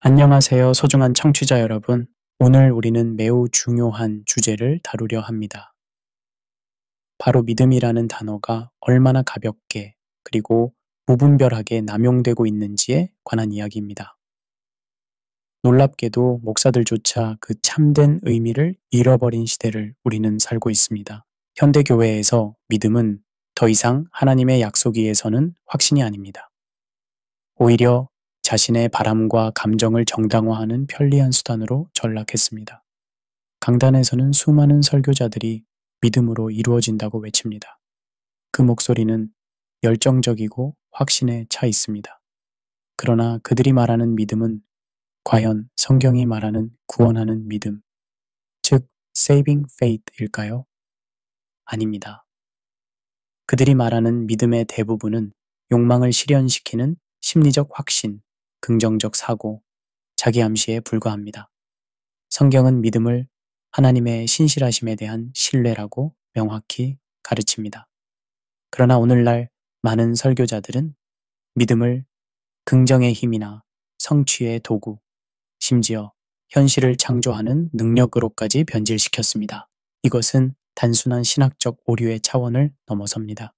안녕하세요, 소중한 청취자 여러분. 오늘 우리는 매우 중요한 주제를 다루려 합니다. 바로 믿음이라는 단어가 얼마나 가볍게 그리고 무분별하게 남용되고 있는지에 관한 이야기입니다. 놀랍게도 목사들조차 그 참된 의미를 잃어버린 시대를 우리는 살고 있습니다. 현대교회에서 믿음은 더 이상 하나님의 약속 위에서는 확신이 아닙니다. 오히려 자신의 바람과 감정을 정당화하는 편리한 수단으로 전락했습니다. 강단에서는 수많은 설교자들이 믿음으로 이루어진다고 외칩니다. 그 목소리는 열정적이고 확신에 차 있습니다. 그러나 그들이 말하는 믿음은 과연 성경이 말하는 구원하는 믿음, 즉 saving faith일까요? 아닙니다. 그들이 말하는 믿음의 대부분은 욕망을 실현시키는 심리적 확신, 긍정적 사고, 자기 암시에 불과합니다. 성경은 믿음을 하나님의 신실하심에 대한 신뢰라고 명확히 가르칩니다. 그러나 오늘날 많은 설교자들은 믿음을 긍정의 힘이나 성취의 도구, 심지어 현실을 창조하는 능력으로까지 변질시켰습니다. 이것은 단순한 신학적 오류의 차원을 넘어섭니다.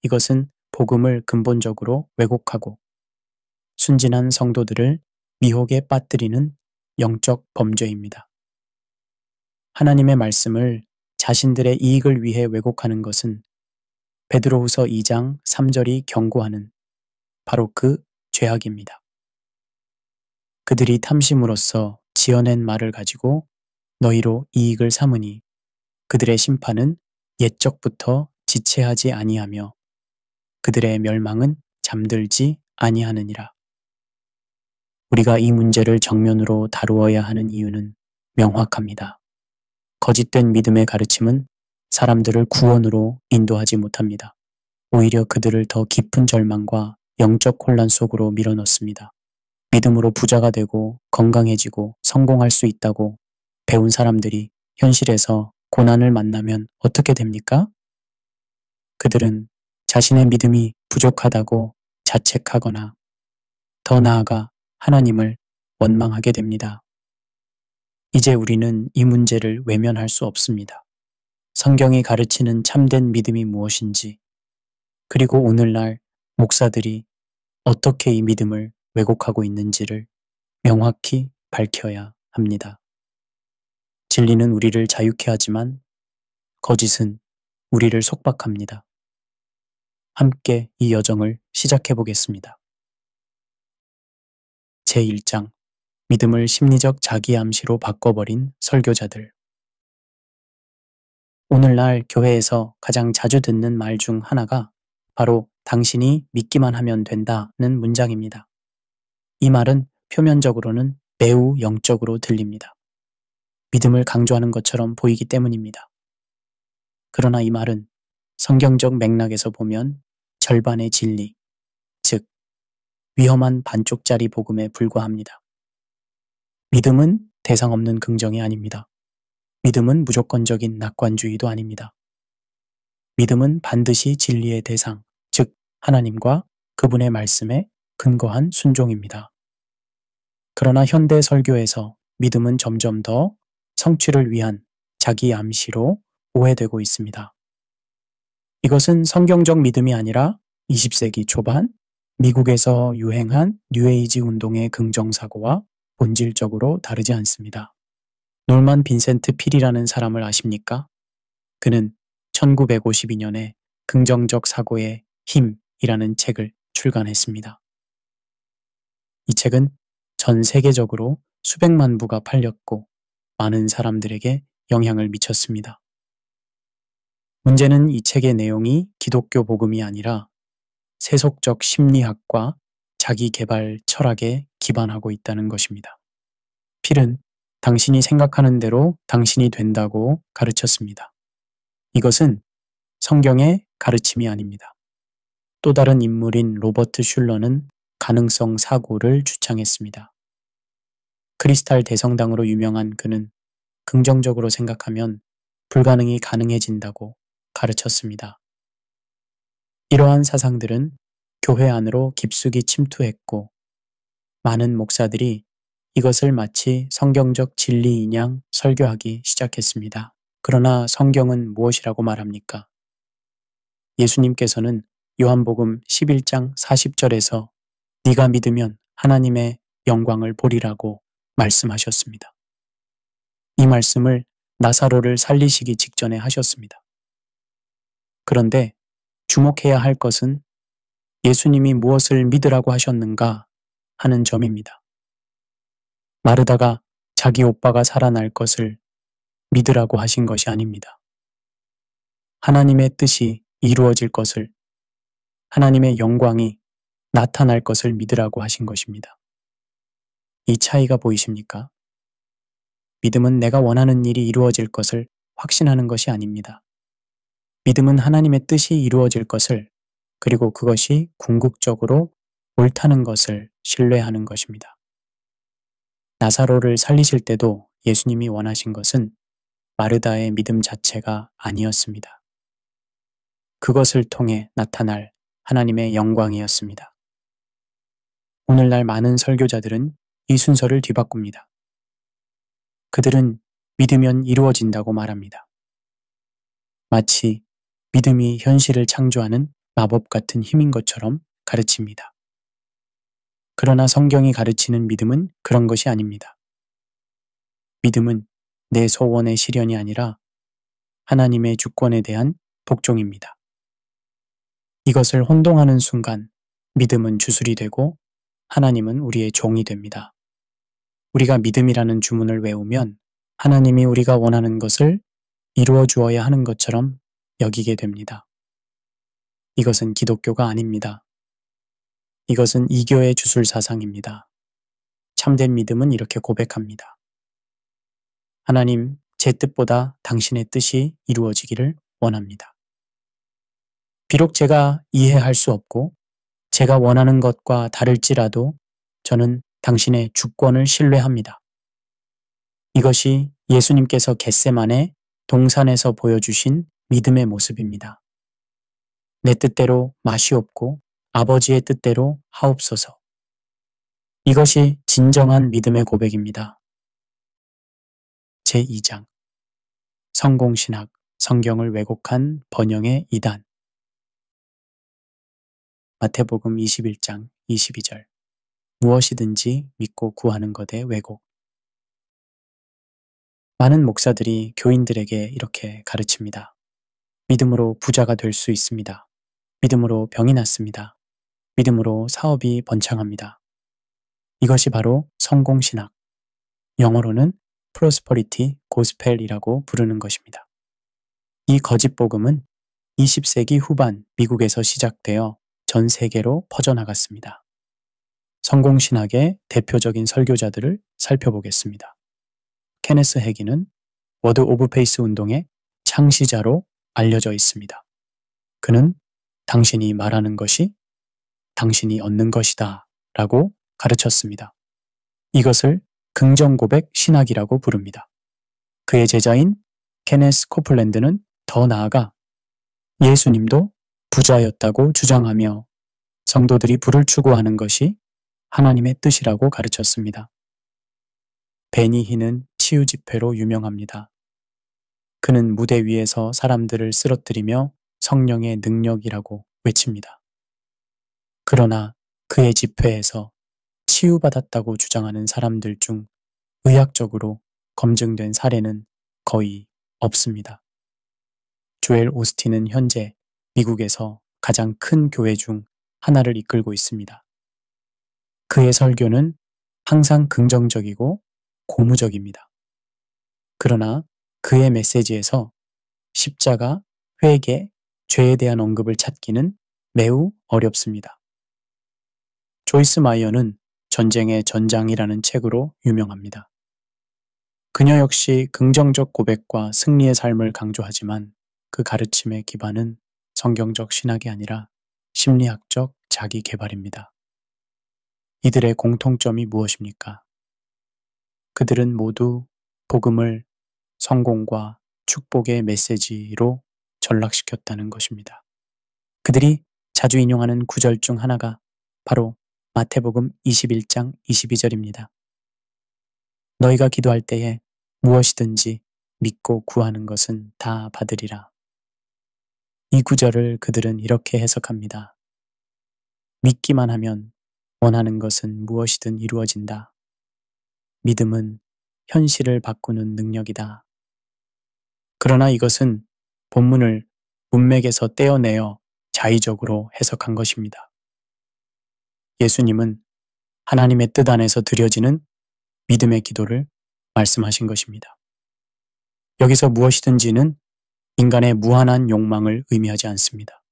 이것은 복음을 근본적으로 왜곡하고 순진한 성도들을 미혹에 빠뜨리는 영적 범죄입니다. 하나님의 말씀을 자신들의 이익을 위해 왜곡하는 것은 베드로후서 2장 3절이 경고하는 바로 그 죄악입니다. 그들이 탐심으로써 지어낸 말을 가지고 너희로 이익을 삼으니 그들의 심판은 옛적부터 지체하지 아니하며 그들의 멸망은 잠들지 아니하느니라. 우리가 이 문제를 정면으로 다루어야 하는 이유는 명확합니다. 거짓된 믿음의 가르침은 사람들을 구원으로 인도하지 못합니다. 오히려 그들을 더 깊은 절망과 영적 혼란 속으로 밀어넣습니다. 믿음으로 부자가 되고 건강해지고 성공할 수 있다고 배운 사람들이 현실에서 고난을 만나면 어떻게 됩니까? 그들은 자신의 믿음이 부족하다고 자책하거나 더 나아가 하나님을 원망하게 됩니다. 이제 우리는 이 문제를 외면할 수 없습니다. 성경이 가르치는 참된 믿음이 무엇인지, 그리고 오늘날 목사들이 어떻게 이 믿음을 왜곡하고 있는지를 명확히 밝혀야 합니다. 진리는 우리를 자유케 하지만 거짓은 우리를 속박합니다. 함께 이 여정을 시작해 보겠습니다. 제1장 믿음을 심리적 자기암시로 바꿔버린 설교자들. 오늘날 교회에서 가장 자주 듣는 말 중 하나가 바로 당신이 믿기만 하면 된다는 문장입니다. 이 말은 표면적으로는 매우 영적으로 들립니다. 믿음을 강조하는 것처럼 보이기 때문입니다. 그러나 이 말은 성경적 맥락에서 보면 절반의 진리, 즉 위험한 반쪽짜리 복음에 불과합니다. 믿음은 대상 없는 긍정이 아닙니다. 믿음은 무조건적인 낙관주의도 아닙니다. 믿음은 반드시 진리의 대상, 즉 하나님과 그분의 말씀에 근거한 순종입니다. 그러나 현대 설교에서 믿음은 점점 더 성취를 위한 자기 암시로 오해되고 있습니다. 이것은 성경적 믿음이 아니라 20세기 초반 미국에서 유행한 뉴에이지 운동의 긍정사고와 본질적으로 다르지 않습니다. 놀만 빈센트 필이라는 사람을 아십니까? 그는 1952년에 긍정적 사고의 힘이라는 책을 출간했습니다. 이 책은 전 세계적으로 수백만 부가 팔렸고 많은 사람들에게 영향을 미쳤습니다. 문제는 이 책의 내용이 기독교 복음이 아니라 세속적 심리학과 자기 개발 철학에 기반하고 있다는 것입니다. 필은 당신이 생각하는 대로 당신이 된다고 가르쳤습니다. 이것은 성경의 가르침이 아닙니다. 또 다른 인물인 로버트 슐러는 가능성 사고를 주창했습니다. 크리스탈 대성당으로 유명한 그는 긍정적으로 생각하면 불가능이 가능해진다고 가르쳤습니다. 이러한 사상들은 교회 안으로 깊숙이 침투했고 많은 목사들이 이것을 마치 성경적 진리인 양 설교하기 시작했습니다. 그러나 성경은 무엇이라고 말합니까? 예수님께서는 요한복음 11장 40절에서 네가 믿으면 하나님의 영광을 보리라고 말씀하셨습니다. 이 말씀을 나사로를 살리시기 직전에 하셨습니다. 그런데 주목해야 할 것은 예수님이 무엇을 믿으라고 하셨는가 하는 점입니다. 마르다가 자기 오빠가 살아날 것을 믿으라고 하신 것이 아닙니다. 하나님의 뜻이 이루어질 것을, 하나님의 영광이 나타날 것을 믿으라고 하신 것입니다. 이 차이가 보이십니까? 믿음은 내가 원하는 일이 이루어질 것을 확신하는 것이 아닙니다. 믿음은 하나님의 뜻이 이루어질 것을, 그리고 그것이 궁극적으로 옳다는 것을 신뢰하는 것입니다. 나사로를 살리실 때도 예수님이 원하신 것은 마르다의 믿음 자체가 아니었습니다. 그것을 통해 나타날 하나님의 영광이었습니다. 오늘날 많은 설교자들은 이 순서를 뒤바꿉니다. 그들은 믿으면 이루어진다고 말합니다. 마치 믿음이 현실을 창조하는 마법 같은 힘인 것처럼 가르칩니다. 그러나 성경이 가르치는 믿음은 그런 것이 아닙니다. 믿음은 내 소원의 실현이 아니라 하나님의 주권에 대한 복종입니다. 이것을 혼동하는 순간 믿음은 주술이 되고 하나님은 우리의 종이 됩니다. 우리가 믿음이라는 주문을 외우면 하나님이 우리가 원하는 것을 이루어 주어야 하는 것처럼 여기게 됩니다. 이것은 기독교가 아닙니다. 이것은 이교의 주술 사상입니다. 참된 믿음은 이렇게 고백합니다. 하나님, 제 뜻보다 당신의 뜻이 이루어지기를 원합니다. 비록 제가 이해할 수 없고 제가 원하는 것과 다를지라도 저는 당신의 주권을 신뢰합니다. 이것이 예수님께서 겟세마네 동산에서 보여주신 믿음의 모습입니다. 내 뜻대로 마시옵고 아버지의 뜻대로 하옵소서. 이것이 진정한 믿음의 고백입니다. 제2장 성공신학, 성경을 왜곡한 번영의 이단. 마태복음 21장 22절 무엇이든지 믿고 구하는 것의 왜곡. 많은 목사들이 교인들에게 이렇게 가르칩니다. 믿음으로 부자가 될 수 있습니다. 믿음으로 병이 낫습니다. 믿음으로 사업이 번창합니다. 이것이 바로 성공신학, 영어로는 프로스퍼리티 고스펠이라고 부르는 것입니다. 이 거짓 복음은 20세기 후반 미국에서 시작되어 전 세계로 퍼져나갔습니다. 성공신학의 대표적인 설교자들을 살펴보겠습니다. 케네스 해기는 워드 오브 페이스 운동의 창시자로 알려져 있습니다. 그는 당신이 말하는 것이 당신이 얻는 것이다 라고 가르쳤습니다. 이것을 긍정고백 신학이라고 부릅니다. 그의 제자인 케네스 코플랜드는 더 나아가 예수님도 부자였다고 주장하며 성도들이 부를 추구하는 것이 하나님의 뜻이라고 가르쳤습니다. 베니 힌은 치유 집회로 유명합니다. 그는 무대 위에서 사람들을 쓰러뜨리며 성령의 능력이라고 외칩니다. 그러나 그의 집회에서 치유받았다고 주장하는 사람들 중 의학적으로 검증된 사례는 거의 없습니다. 조엘 오스틴은 현재 미국에서 가장 큰 교회 중 하나를 이끌고 있습니다. 그의 설교는 항상 긍정적이고 고무적입니다. 그러나 그의 메시지에서 십자가, 회개, 죄에 대한 언급을 찾기는 매우 어렵습니다. 조이스 마이어는 전쟁의 전장이라는 책으로 유명합니다. 그녀 역시 긍정적 고백과 승리의 삶을 강조하지만 그 가르침의 기반은 성경적 신학이 아니라 심리학적 자기 개발입니다. 이들의 공통점이 무엇입니까? 그들은 모두 복음을 성공과 축복의 메시지로 전락시켰다는 것입니다. 그들이 자주 인용하는 구절 중 하나가 바로 마태복음 21장 22절입니다. 너희가 기도할 때에 무엇이든지 믿고 구하는 것은 다 받으리라. 이 구절을 그들은 이렇게 해석합니다. 믿기만 하면 원하는 것은 무엇이든 이루어진다. 믿음은 현실을 바꾸는 능력이다. 그러나 이것은 본문을 문맥에서 떼어내어 자의적으로 해석한 것입니다. 예수님은 하나님의 뜻 안에서 드려지는 믿음의 기도를 말씀하신 것입니다. 여기서 무엇이든지는 인간의 무한한 욕망을 의미하지 않습니다.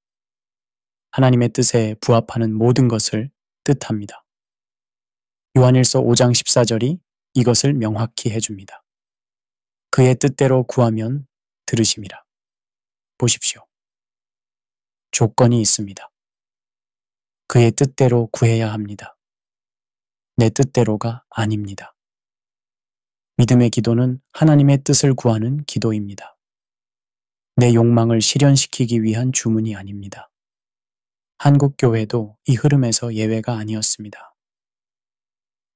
하나님의 뜻에 부합하는 모든 것을 뜻합니다. 요한일서 5장 14절이 이것을 명확히 해줍니다. 그의 뜻대로 구하면 들으심이라. 보십시오. 조건이 있습니다. 그의 뜻대로 구해야 합니다. 내 뜻대로가 아닙니다. 믿음의 기도는 하나님의 뜻을 구하는 기도입니다. 내 욕망을 실현시키기 위한 주문이 아닙니다. 한국 교회도 이 흐름에서 예외가 아니었습니다.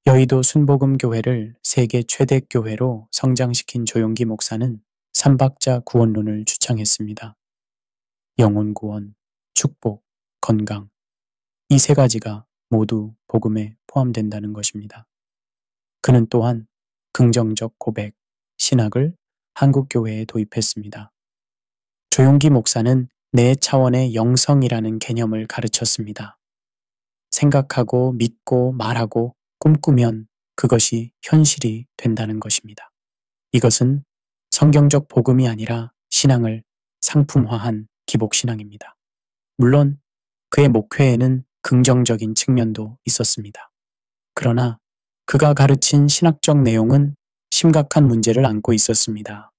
여의도 순복음 교회를 세계 최대 교회로 성장시킨 조용기 목사는 삼박자 구원론을 주창했습니다. 영혼 구원, 축복, 건강, 이 세 가지가 모두 복음에 포함된다는 것입니다. 그는 또한 긍정적 고백, 신학을 한국 교회에 도입했습니다. 조용기 목사는 네 차원의 영성이라는 개념을 가르쳤습니다. 생각하고 믿고 말하고 꿈꾸면 그것이 현실이 된다는 것입니다. 이것은 성경적 복음이 아니라 신앙을 상품화한 기복신앙입니다. 물론 그의 목회에는 긍정적인 측면도 있었습니다. 그러나 그가 가르친 신학적 내용은 심각한 문제를 안고 있었습니다.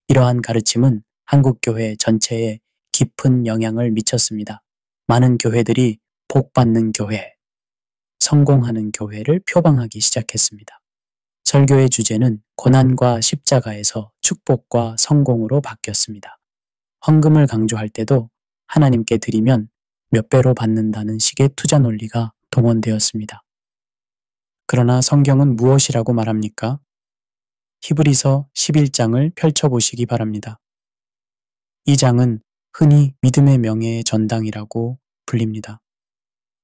이러한 가르침은 한국교회 전체에 깊은 영향을 미쳤습니다. 많은 교회들이 복받는 교회, 성공하는 교회를 표방하기 시작했습니다. 설교의 주제는 고난과 십자가에서 축복과 성공으로 바뀌었습니다. 헌금을 강조할 때도 하나님께 드리면 몇 배로 받는다는 식의 투자 논리가 동원되었습니다. 그러나 성경은 무엇이라고 말합니까? 히브리서 11장을 펼쳐보시기 바랍니다. 이 장은 흔히 믿음의 명예의 전당이라고 불립니다.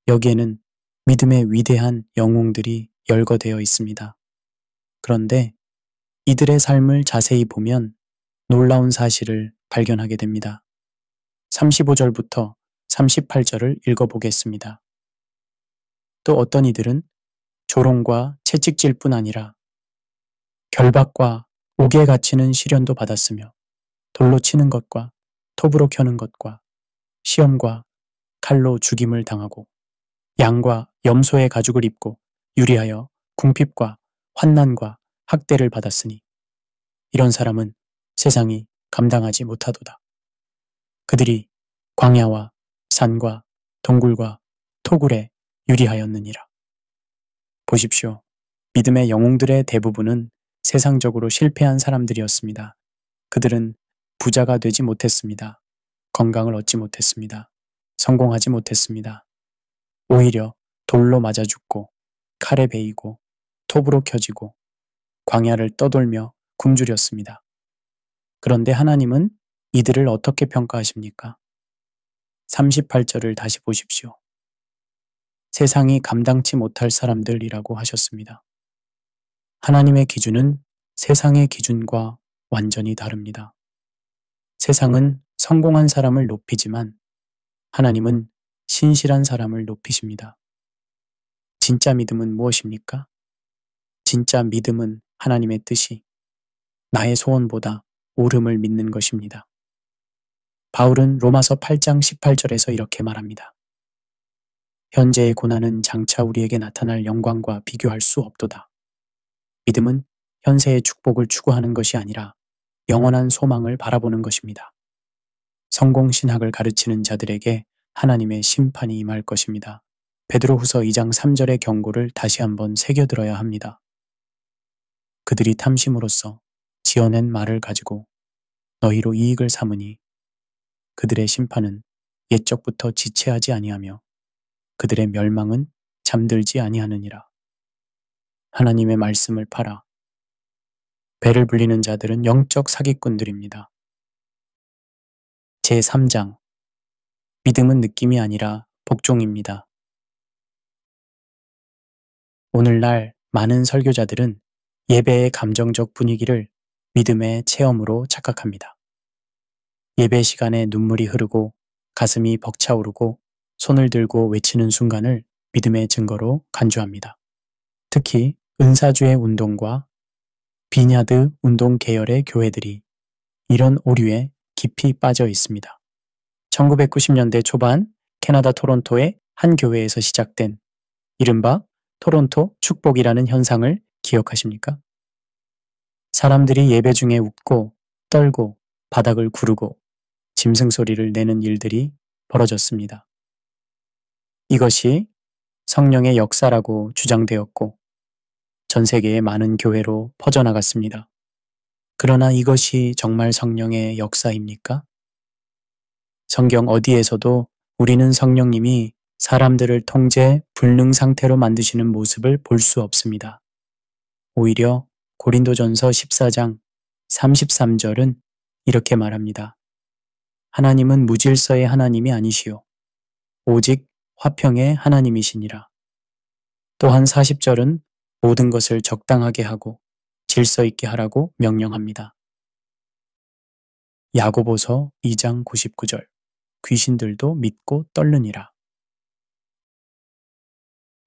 여기에는 믿음의 위대한 영웅들이 열거되어 있습니다. 그런데 이들의 삶을 자세히 보면 놀라운 사실을 발견하게 됩니다. 35절부터 38절을 읽어보겠습니다. 또 어떤 이들은 조롱과 채찍질 뿐 아니라 결박과 옥에 갇히는 시련도 받았으며 돌로 치는 것과 톱으로 켜는 것과 시험과 칼로 죽임을 당하고 양과 염소의 가죽을 입고 유리하여 궁핍과 환난과 학대를 받았으니 이런 사람은 세상이 감당하지 못하도다. 그들이 광야와 산과 동굴과 토굴에 유리하였느니라. 보십시오. 믿음의 영웅들의 대부분은 세상적으로 실패한 사람들이었습니다. 그들은 부자가 되지 못했습니다. 건강을 얻지 못했습니다. 성공하지 못했습니다. 오히려 돌로 맞아 죽고 칼에 베이고 톱으로 켜지고 광야를 떠돌며 굶주렸습니다. 그런데 하나님은 이들을 어떻게 평가하십니까? 38절을 다시 보십시오. 세상이 감당치 못할 사람들이라고 하셨습니다. 하나님의 기준은 세상의 기준과 완전히 다릅니다. 세상은 성공한 사람을 높이지만 하나님은 신실한 사람을 높이십니다. 진짜 믿음은 무엇입니까? 진짜 믿음은 하나님의 뜻이 나의 소원보다 옳음을 믿는 것입니다. 바울은 로마서 8장 18절에서 이렇게 말합니다. 현재의 고난은 장차 우리에게 나타날 영광과 비교할 수 없도다. 믿음은 현세의 축복을 추구하는 것이 아니라 영원한 소망을 바라보는 것입니다. 성공신학을 가르치는 자들에게 하나님의 심판이 임할 것입니다. 베드로후서 2장 3절의 경고를 다시 한번 새겨들어야 합니다. 그들이 탐심으로써 지어낸 말을 가지고 너희로 이익을 삼으니 그들의 심판은 옛적부터 지체하지 아니하며 그들의 멸망은 잠들지 아니하느니라. 하나님의 말씀을 팔아 배를 불리는 자들은 영적 사기꾼들입니다. 제3장 믿음은 느낌이 아니라 복종입니다. 오늘날 많은 설교자들은 예배의 감정적 분위기를 믿음의 체험으로 착각합니다. 예배 시간에 눈물이 흐르고 가슴이 벅차오르고 손을 들고 외치는 순간을 믿음의 증거로 간주합니다. 특히 은사주의 운동과 비냐드 운동 계열의 교회들이 이런 오류에 깊이 빠져 있습니다. 1990년대 초반 캐나다 토론토의 한 교회에서 시작된 이른바 토론토 축복이라는 현상을 기억하십니까? 사람들이 예배 중에 웃고 떨고 바닥을 구르고 짐승 소리를 내는 일들이 벌어졌습니다. 이것이 성령의 역사라고 주장되었고 전 세계의 많은 교회로 퍼져나갔습니다. 그러나 이것이 정말 성령의 역사입니까? 성경 어디에서도 우리는 성령님이 사람들을 통제, 불능 상태로 만드시는 모습을 볼 수 없습니다. 오히려 고린도전서 14장 33절은 이렇게 말합니다. 하나님은 무질서의 하나님이 아니시오. 오직 화평의 하나님이시니라. 또한 40절은 모든 것을 적당하게 하고 질서 있게 하라고 명령합니다. 야고보서 2장 99절 귀신들도 믿고 떨르니라.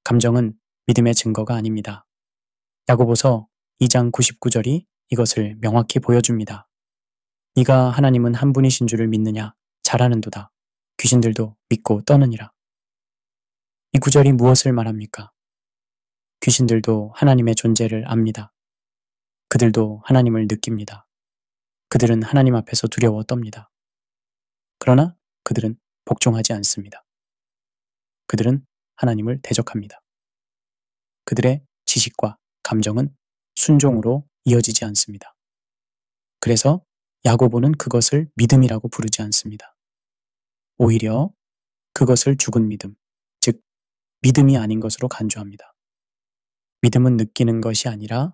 감정은 믿음의 증거가 아닙니다. 야고보서 2장 99절이 이것을 명확히 보여줍니다. 네가 하나님은 한 분이신 줄을 믿느냐? 잘하는도다. 귀신들도 믿고 떠느니라. 이 구절이 무엇을 말합니까? 귀신들도 하나님의 존재를 압니다. 그들도 하나님을 느낍니다. 그들은 하나님 앞에서 두려워 떱니다. 그러나 그들은 복종하지 않습니다. 그들은 하나님을 대적합니다. 그들의 지식과 감정은 순종으로 이어지지 않습니다. 그래서 야고보는 그것을 믿음이라고 부르지 않습니다. 오히려 그것을 죽은 믿음, 즉 믿음이 아닌 것으로 간주합니다. 믿음은 느끼는 것이 아니라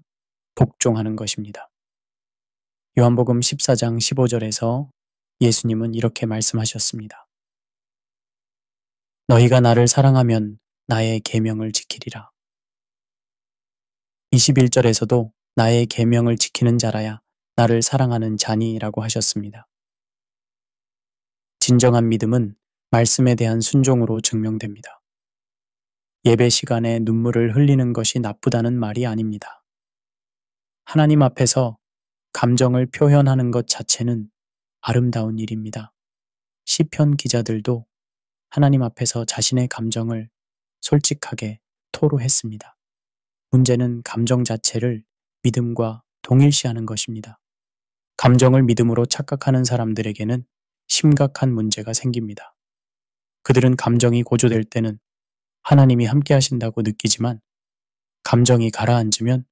복종하는 것입니다. 요한복음 14장 15절에서 예수님은 이렇게 말씀하셨습니다. 너희가 나를 사랑하면 나의 계명을 지키리라. 21절에서도 나의 계명을 지키는 자라야 나를 사랑하는 자니라고 하셨습니다. 진정한 믿음은 말씀에 대한 순종으로 증명됩니다. 예배 시간에 눈물을 흘리는 것이 나쁘다는 말이 아닙니다. 하나님 앞에서 감정을 표현하는 것 자체는 아름다운 일입니다. 시편 기자들도 하나님 앞에서 자신의 감정을 솔직하게 토로했습니다. 문제는 감정 자체를 믿음과 동일시하는 것입니다. 감정을 믿음으로 착각하는 사람들에게는 심각한 문제가 생깁니다. 그들은 감정이 고조될 때는 하나님이 함께 하신다고 느끼지만 감정이 가라앉으면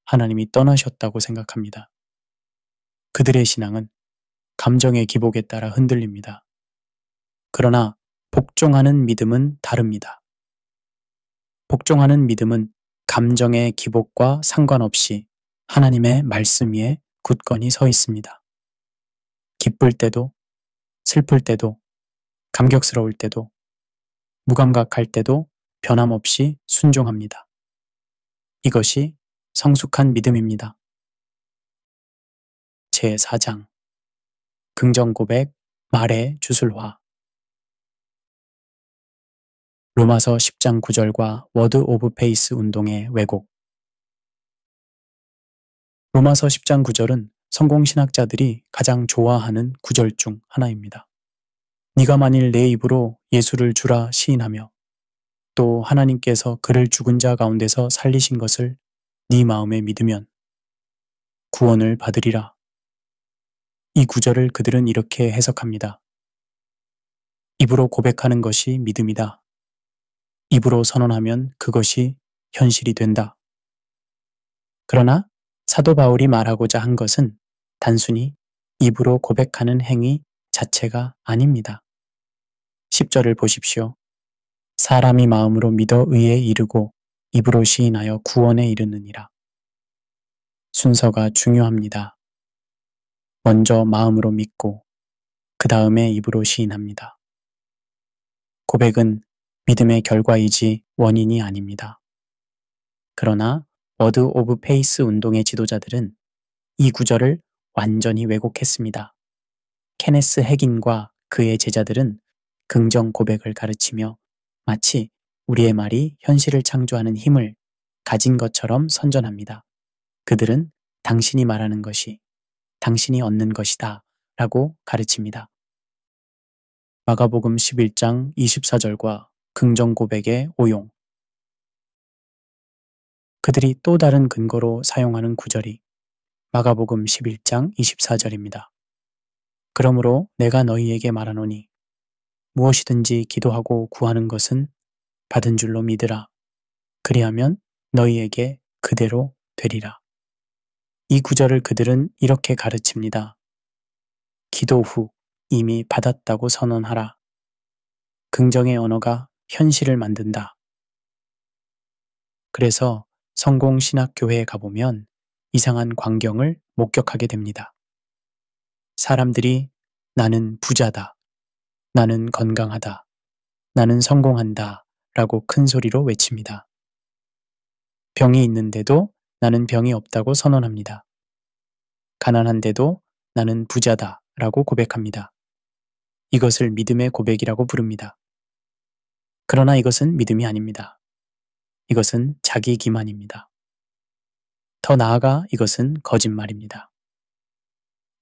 하나님이 떠나셨다고 생각합니다. 그들의 신앙은 감정의 기복에 따라 흔들립니다. 그러나 복종하는 믿음은 다릅니다. 복종하는 믿음은 감정의 기복과 상관없이 하나님의 말씀 위에 굳건히 서 있습니다. 기쁠 때도, 슬플 때도, 감격스러울 때도, 무감각할 때도 변함없이 순종합니다. 이것이 성숙한 믿음입니다. 제4장 긍정고백 말의 주술화 로마서 10장 9절과 워드 오브 페이스 운동의 왜곡 로마서 10장 9절은 성공신학자들이 가장 좋아하는 구절 중 하나입니다. 네가 만일 내 입으로 예수를 주라 시인하며 또 하나님께서 그를 죽은 자 가운데서 살리신 것을 네 마음에 믿으면 구원을 받으리라. 이 구절을 그들은 이렇게 해석합니다. 입으로 고백하는 것이 믿음이다. 입으로 선언하면 그것이 현실이 된다. 그러나 사도 바울이 말하고자 한 것은 단순히 입으로 고백하는 행위 자체가 아닙니다. 10절을 보십시오. 사람이 마음으로 믿어 의에 이르고 입으로 시인하여 구원에 이르느니라. 순서가 중요합니다. 먼저 마음으로 믿고 그 다음에 입으로 시인합니다. 고백은 믿음의 결과이지 원인이 아닙니다. 그러나 워드 오브 페이스 운동의 지도자들은 이 구절을 완전히 왜곡했습니다. 케네스 해긴과 그의 제자들은 긍정 고백을 가르치며 마치 우리의 말이 현실을 창조하는 힘을 가진 것처럼 선전합니다. 그들은 당신이 말하는 것이 당신이 얻는 것이다 라고 가르칩니다. 마가복음 11장 24절과 긍정 고백의 오용. 그들이 또 다른 근거로 사용하는 구절이 마가복음 11장 24절입니다. 그러므로 내가 너희에게 말하노니 무엇이든지 기도하고 구하는 것은 받은 줄로 믿으라. 그리하면 너희에게 그대로 되리라. 이 구절을 그들은 이렇게 가르칩니다. 기도 후 이미 받았다고 선언하라. 긍정의 언어가 현실을 만든다. 그래서 성공신학교회에 가보면 이상한 광경을 목격하게 됩니다. 사람들이 나는 부자다, 나는 건강하다, 나는 성공한다 라고 큰 소리로 외칩니다. 병이 있는데도 나는 병이 없다고 선언합니다. 가난한데도 나는 부자다 라고 고백합니다. 이것을 믿음의 고백이라고 부릅니다. 그러나 이것은 믿음이 아닙니다. 이것은 자기 기만입니다. 더 나아가 이것은 거짓말입니다.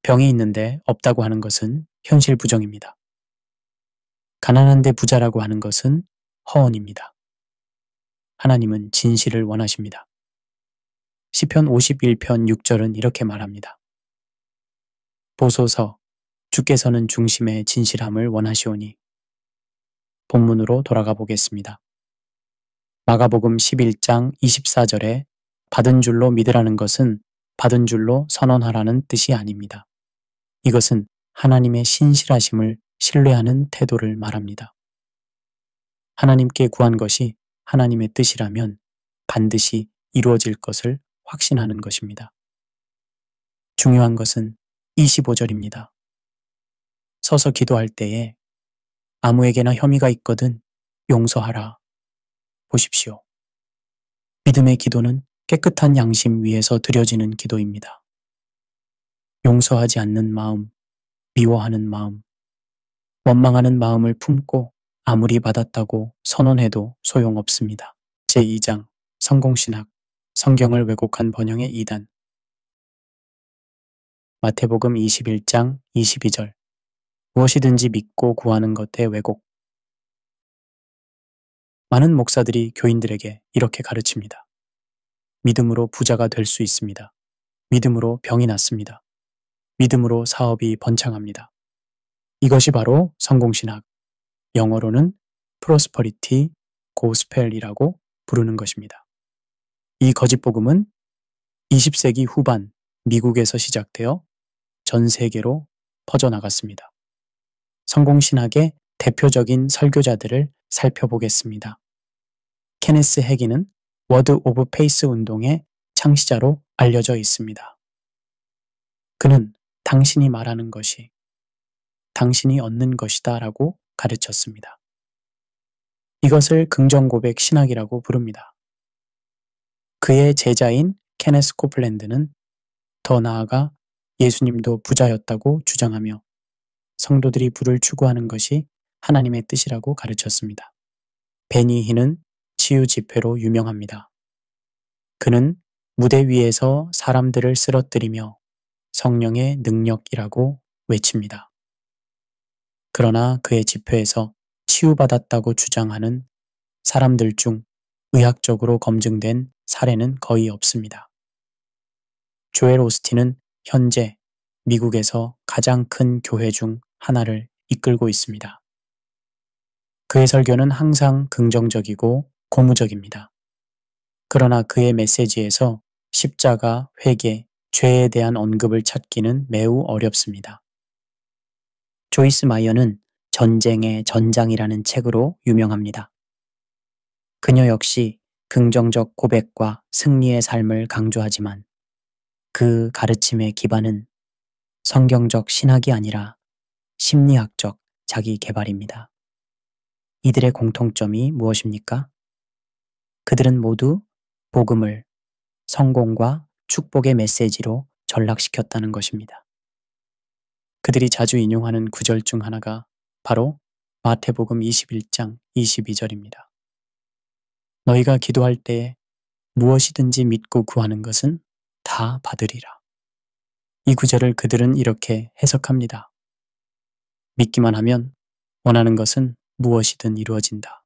병이 있는데 없다고 하는 것은 현실 부정입니다. 가난한데 부자라고 하는 것은 허언입니다. 하나님은 진실을 원하십니다. 시편 51편 6절은 이렇게 말합니다. 보소서, 주께서는 중심의 진실함을 원하시오니. 본문으로 돌아가 보겠습니다. 마가복음 11장 24절에 받은 줄로 믿으라는 것은 받은 줄로 선언하라는 뜻이 아닙니다. 이것은 하나님의 신실하심을 신뢰하는 태도를 말합니다. 하나님께 구한 것이 하나님의 뜻이라면 반드시 이루어질 것을 확신하는 것입니다. 중요한 것은 25절입니다. 서서 기도할 때에 아무에게나 혐의가 있거든 용서하라. 보십시오. 믿음의 기도는 깨끗한 양심 위에서 드려지는 기도입니다. 용서하지 않는 마음, 미워하는 마음, 원망하는 마음을 품고 아무리 받았다고 선언해도 소용없습니다. 제2장 성공신학, 성경을 왜곡한 번영의 2단. 마태복음 21장 22절. 무엇이든지 믿고 구하는 것의 왜곡. 많은 목사들이 교인들에게 이렇게 가르칩니다. 믿음으로 부자가 될 수 있습니다. 믿음으로 병이 낫습니다. 믿음으로 사업이 번창합니다. 이것이 바로 성공신학, 영어로는 프로스퍼리티 고스펠이라고 부르는 것입니다. 이 거짓복음은 20세기 후반 미국에서 시작되어 전 세계로 퍼져나갔습니다. 성공신학의 대표적인 설교자들을 살펴보겠습니다. 케네스 해긴은 워드 오브 페이스 운동의 창시자로 알려져 있습니다. 그는 당신이 말하는 것이 당신이 얻는 것이다 라고 가르쳤습니다. 이것을 긍정고백 신학이라고 부릅니다. 그의 제자인 케네스 코플랜드는 더 나아가 예수님도 부자였다고 주장하며 성도들이 부를 추구하는 것이 하나님의 뜻이라고 가르쳤습니다. 베니 힌은 치유 집회로 유명합니다. 그는 무대 위에서 사람들을 쓰러뜨리며 성령의 능력이라고 외칩니다. 그러나 그의 집회에서 치유받았다고 주장하는 사람들 중 의학적으로 검증된 사례는 거의 없습니다. 조엘 오스틴은 현재 미국에서 가장 큰 교회 중 하나를 이끌고 있습니다. 그의 설교는 항상 긍정적이고 고무적입니다. 그러나 그의 메시지에서 십자가, 회개, 죄에 대한 언급을 찾기는 매우 어렵습니다. 조이스 마이어는 전쟁의 전장이라는 책으로 유명합니다. 그녀 역시 긍정적 고백과 승리의 삶을 강조하지만 그 가르침의 기반은 성경적 신학이 아니라 심리학적 자기 개발입니다. 이들의 공통점이 무엇입니까? 그들은 모두 복음을 성공과 축복의 메시지로 전락시켰다는 것입니다. 그들이 자주 인용하는 구절 중 하나가 바로 마태복음 21장 22절입니다. 너희가 기도할 때 무엇이든지 믿고 구하는 것은 다 받으리라. 이 구절을 그들은 이렇게 해석합니다. 믿기만 하면 원하는 것은 무엇이든 이루어진다.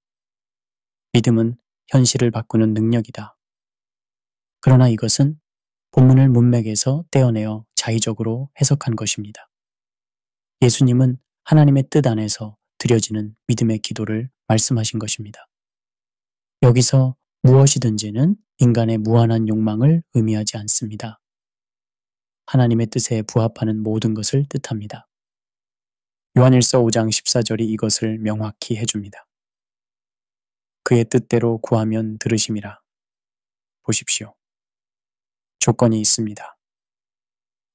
믿음은 현실을 바꾸는 능력이다. 그러나 이것은 본문을 문맥에서 떼어내어 자의적으로 해석한 것입니다. 예수님은 하나님의 뜻 안에서 드려지는 믿음의 기도를 말씀하신 것입니다. 여기서 무엇이든지는 인간의 무한한 욕망을 의미하지 않습니다. 하나님의 뜻에 부합하는 모든 것을 뜻합니다. 요한일서 5장 14절이 이것을 명확히 해줍니다. 그의 뜻대로 구하면 들으심이라. 보십시오. 조건이 있습니다.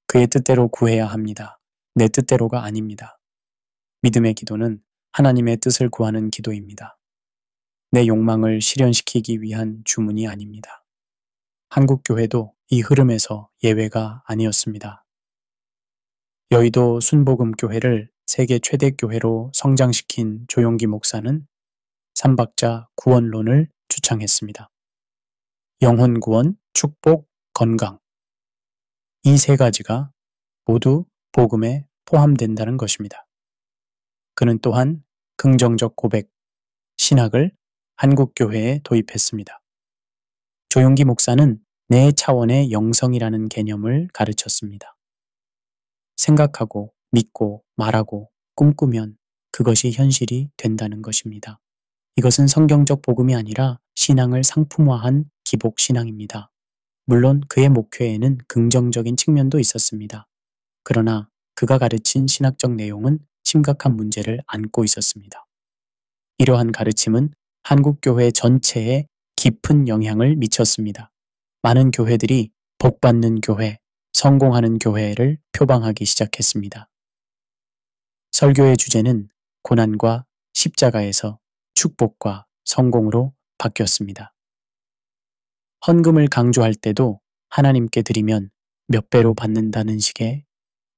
그의 뜻대로 구해야 합니다. 내 뜻대로가 아닙니다. 믿음의 기도는 하나님의 뜻을 구하는 기도입니다. 내 욕망을 실현시키기 위한 주문이 아닙니다. 한국교회도 이 흐름에서 예외가 아니었습니다. 여의도 순복음교회를 세계 최대 교회로 성장시킨 조용기 목사는 삼박자 구원론을 주창했습니다. 영혼 구원, 축복, 건강. 이 세 가지가 모두 복음에 포함된다는 것입니다. 그는 또한 긍정적 고백, 신학을 한국교회에 도입했습니다. 조용기 목사는 내 차원의 영성이라는 개념을 가르쳤습니다. 생각하고 믿고 말하고 꿈꾸면 그것이 현실이 된다는 것입니다. 이것은 성경적 복음이 아니라 신앙을 상품화한 기복 신앙입니다. 물론 그의 목회에는 긍정적인 측면도 있었습니다. 그러나 그가 가르친 신학적 내용은 심각한 문제를 안고 있었습니다. 이러한 가르침은 한국교회 전체에 깊은 영향을 미쳤습니다. 많은 교회들이 복받는 교회, 성공하는 교회를 표방하기 시작했습니다. 설교의 주제는 고난과 십자가에서 축복과 성공으로 바뀌었습니다. 헌금을 강조할 때도 하나님께 드리면 몇 배로 받는다는 식의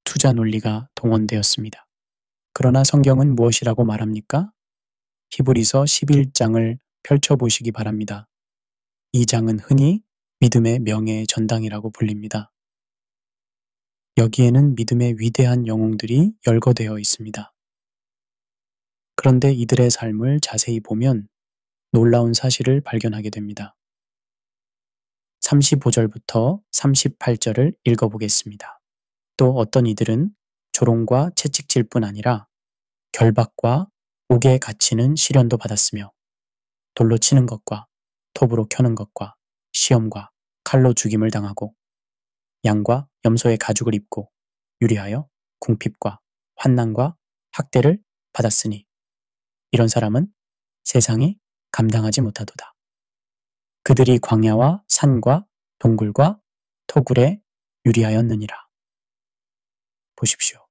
투자 논리가 동원되었습니다. 그러나 성경은 무엇이라고 말합니까? 히브리서 11장을 펼쳐보시기 바랍니다. 이 장은 흔히 믿음의 명예의 전당이라고 불립니다. 여기에는 믿음의 위대한 영웅들이 열거되어 있습니다. 그런데 이들의 삶을 자세히 보면 놀라운 사실을 발견하게 됩니다. 35절부터 38절을 읽어보겠습니다. 또 어떤 이들은 조롱과 채찍질 뿐 아니라 결박과 옥에 갇히는 시련도 받았으며 돌로 치는 것과 톱으로 켜는 것과 시험과 칼로 죽임을 당하고 양과 염소의 가죽을 입고 유리하여 궁핍과 환난과 학대를 받았으니 이런 사람은 세상이 감당하지 못하도다. 그들이 광야와 산과 동굴과 토굴에 유리하였느니라. 보십시오.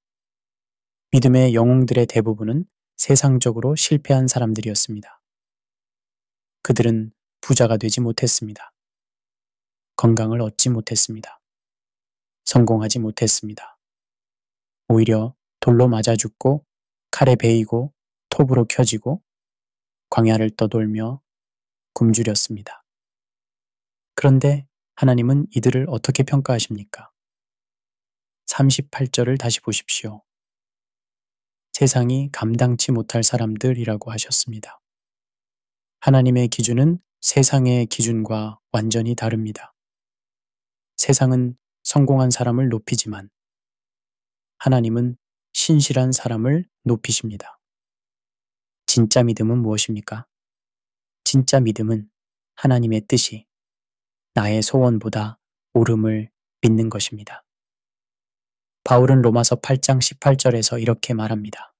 믿음의 영웅들의 대부분은 세상적으로 실패한 사람들이었습니다. 그들은 부자가 되지 못했습니다. 건강을 얻지 못했습니다. 성공하지 못했습니다. 오히려 돌로 맞아 죽고 칼에 베이고 톱으로 켜지고 광야를 떠돌며 굶주렸습니다. 그런데 하나님은 이들을 어떻게 평가하십니까? 38절을 다시 보십시오. 세상이 감당치 못할 사람들이라고 하셨습니다. 하나님의 기준은 세상의 기준과 완전히 다릅니다. 세상은 성공한 사람을 높이지만 하나님은 신실한 사람을 높이십니다. 진짜 믿음은 무엇입니까? 진짜 믿음은 하나님의 뜻이 나의 소원보다 옳음을 믿는 것입니다. 바울은 로마서 8장 18절에서 이렇게 말합니다.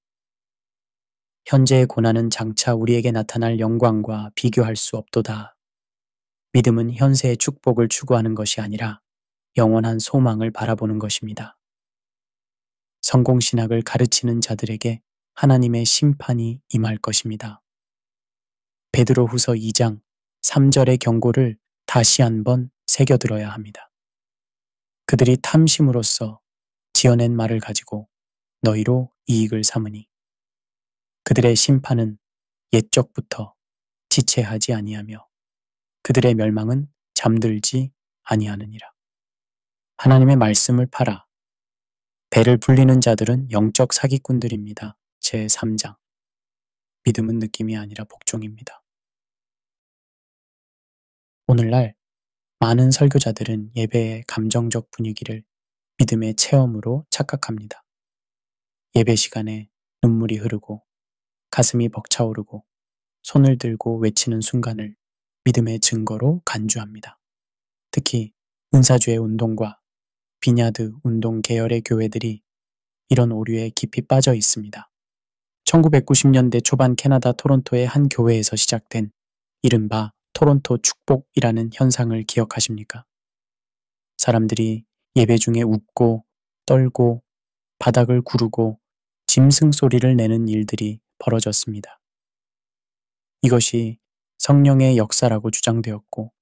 현재의 고난은 장차 우리에게 나타날 영광과 비교할 수 없도다. 믿음은 현세의 축복을 추구하는 것이 아니라 영원한 소망을 바라보는 것입니다. 성공신학을 가르치는 자들에게 하나님의 심판이 임할 것입니다. 베드로후서 2장 3절의 경고를 다시 한번 새겨들어야 합니다. 그들이 탐심으로써 지어낸 말을 가지고 너희로 이익을 삼으니 그들의 심판은 옛적부터 지체하지 아니하며 그들의 멸망은 잠들지 아니하느니라. 하나님의 말씀을 팔아 배를 불리는 자들은 영적 사기꾼들입니다. 제3장. 믿음은 느낌이 아니라 복종입니다. 오늘날 많은 설교자들은 예배의 감정적 분위기를 믿음의 체험으로 착각합니다. 예배 시간에 눈물이 흐르고 가슴이 벅차오르고 손을 들고 외치는 순간을 믿음의 증거로 간주합니다. 특히 은사주의 운동과 비냐드 운동 계열의 교회들이 이런 오류에 깊이 빠져 있습니다. 1990년대 초반 캐나다 토론토의 한 교회에서 시작된 이른바 토론토 축복이라는 현상을 기억하십니까? 사람들이 예배 중에 웃고 떨고 바닥을 구르고 짐승 소리를 내는 일들이 벌어졌습니다. 이것이 성령의 역사라고 주장되었고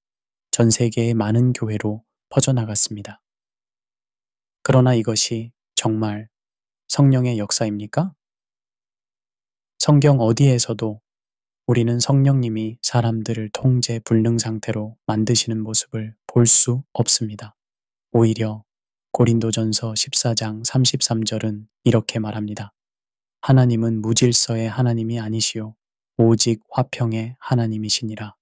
전 세계의 많은 교회로 퍼져나갔습니다. 그러나 이것이 정말 성령의 역사입니까? 성경 어디에서도 우리는 성령님이 사람들을 통제 불능 상태로 만드시는 모습을 볼 수 없습니다. 오히려 고린도전서 14장 33절은 이렇게 말합니다. 하나님은 무질서의 하나님이 아니시오 오직 화평의 하나님이시니라.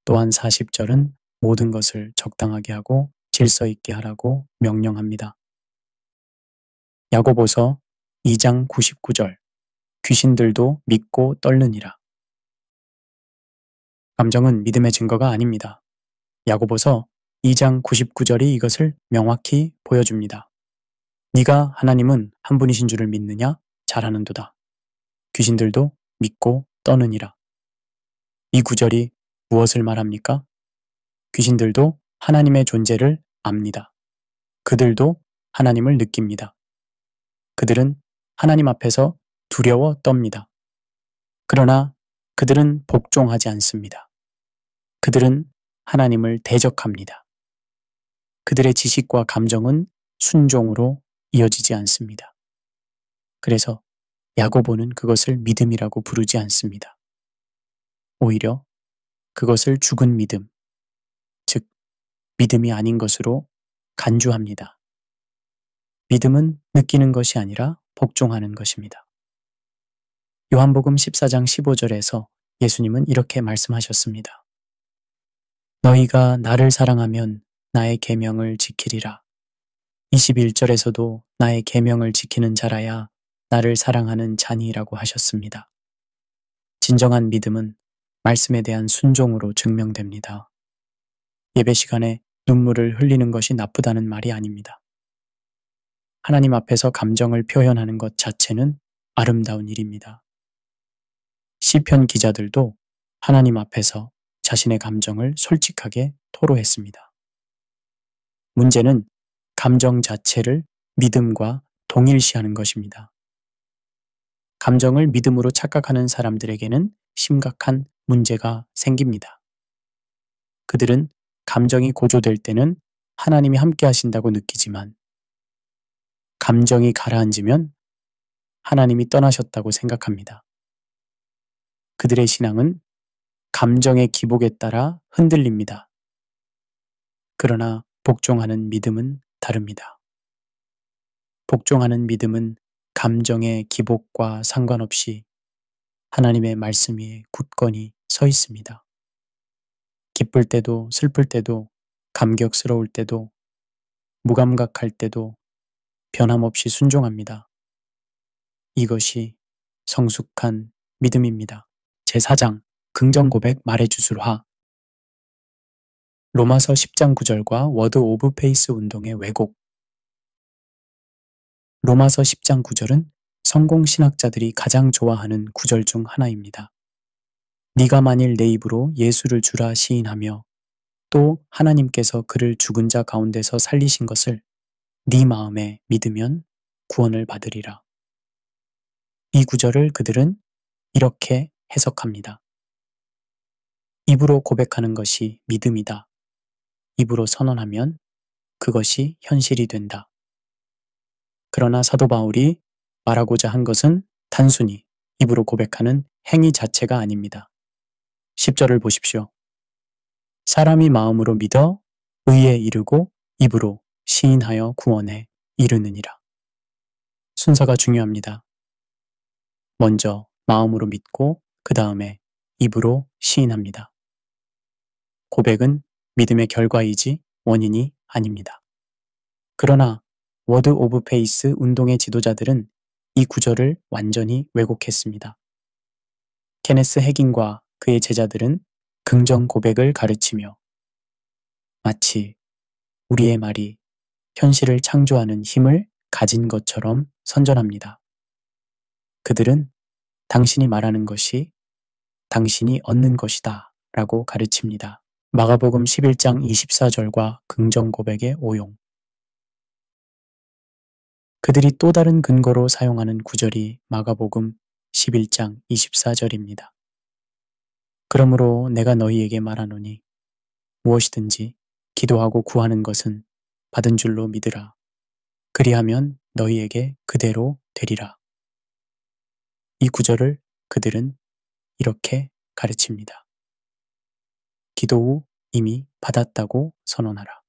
또한 40절은 모든 것을 적당하게 하고 질서 있게 하라고 명령합니다. 야고보서 2장 99절 귀신들도 믿고 떨느니라. 감정은 믿음의 증거가 아닙니다. 야고보서 2장 99절이 이것을 명확히 보여줍니다. 네가 하나님은 한 분이신 줄을 믿느냐? 잘하는도다. 귀신들도 믿고 떠느니라. 이 구절이 무엇을 말합니까? 귀신들도 하나님의 존재를 압니다. 그들도 하나님을 느낍니다. 그들은 하나님 앞에서 두려워 떱니다. 그러나 그들은 복종하지 않습니다. 그들은 하나님을 대적합니다. 그들의 지식과 감정은 순종으로 이어지지 않습니다. 그래서 야고보는 그것을 믿음이라고 부르지 않습니다. 오히려 그것을 죽은 믿음, 즉 믿음이 아닌 것으로 간주합니다. 믿음은 느끼는 것이 아니라 복종하는 것입니다. 요한복음 14장 15절에서 예수님은 이렇게 말씀하셨습니다. 너희가 나를 사랑하면 나의 계명을 지키리라. 21절에서도 나의 계명을 지키는 자라야 나를 사랑하는 자니라고 하셨습니다. 진정한 믿음은 말씀에 대한 순종으로 증명됩니다. 예배 시간에 눈물을 흘리는 것이 나쁘다는 말이 아닙니다. 하나님 앞에서 감정을 표현하는 것 자체는 아름다운 일입니다. 시편 기자들도 하나님 앞에서 자신의 감정을 솔직하게 토로했습니다. 문제는 감정 자체를 믿음과 동일시하는 것입니다. 감정을 믿음으로 착각하는 사람들에게는 심각한 문제가 생깁니다. 그들은 감정이 고조될 때는 하나님이 함께 하신다고 느끼지만 감정이 가라앉으면 하나님이 떠나셨다고 생각합니다. 그들의 신앙은 감정의 기복에 따라 흔들립니다. 그러나 복종하는 믿음은 다릅니다. 복종하는 믿음은 감정의 기복과 상관없이 하나님의 말씀 위에 굳건히 서 있습니다. 기쁠 때도 슬플 때도 감격스러울 때도 무감각할 때도 변함없이 순종합니다. 이것이 성숙한 믿음입니다. 제4장 긍정고백 말해주술화 로마서 10장 9절과 워드 오브 페이스 운동의 왜곡 로마서 10장 9절은 성공신학자들이 가장 좋아하는 구절 중 하나입니다. 네가 만일 내 입으로 예수를 주라 시인하며 또 하나님께서 그를 죽은 자 가운데서 살리신 것을 네 마음에 믿으면 구원을 받으리라. 이 구절을 그들은 이렇게 해석합니다. 입으로 고백하는 것이 믿음이다. 입으로 선언하면 그것이 현실이 된다. 그러나 사도 바울이 말하고자 한 것은 단순히 입으로 고백하는 행위 자체가 아닙니다. 10절을 보십시오. 사람이 마음으로 믿어 의에 이르고 입으로 시인하여 구원에 이르느니라. 순서가 중요합니다. 먼저 마음으로 믿고 그 다음에 입으로 시인합니다. 고백은 믿음의 결과이지 원인이 아닙니다. 그러나 워드 오브 페이스 운동의 지도자들은 이 구절을 완전히 왜곡했습니다. 케네스 해긴과 그의 제자들은 긍정 고백을 가르치며 마치 우리의 말이 현실을 창조하는 힘을 가진 것처럼 선전합니다. 그들은 당신이 말하는 것이 당신이 얻는 것이다 라고 가르칩니다. 마가복음 11장 24절과 긍정 고백의 오용. 그들이 또 다른 근거로 사용하는 구절이 마가복음 11장 24절입니다. 그러므로 내가 너희에게 말하노니 무엇이든지 기도하고 구하는 것은 받은 줄로 믿으라. 그리하면 너희에게 그대로 되리라. 이 구절을 그들은 이렇게 가르칩니다. 기도 후 이미 받았다고 선언하라.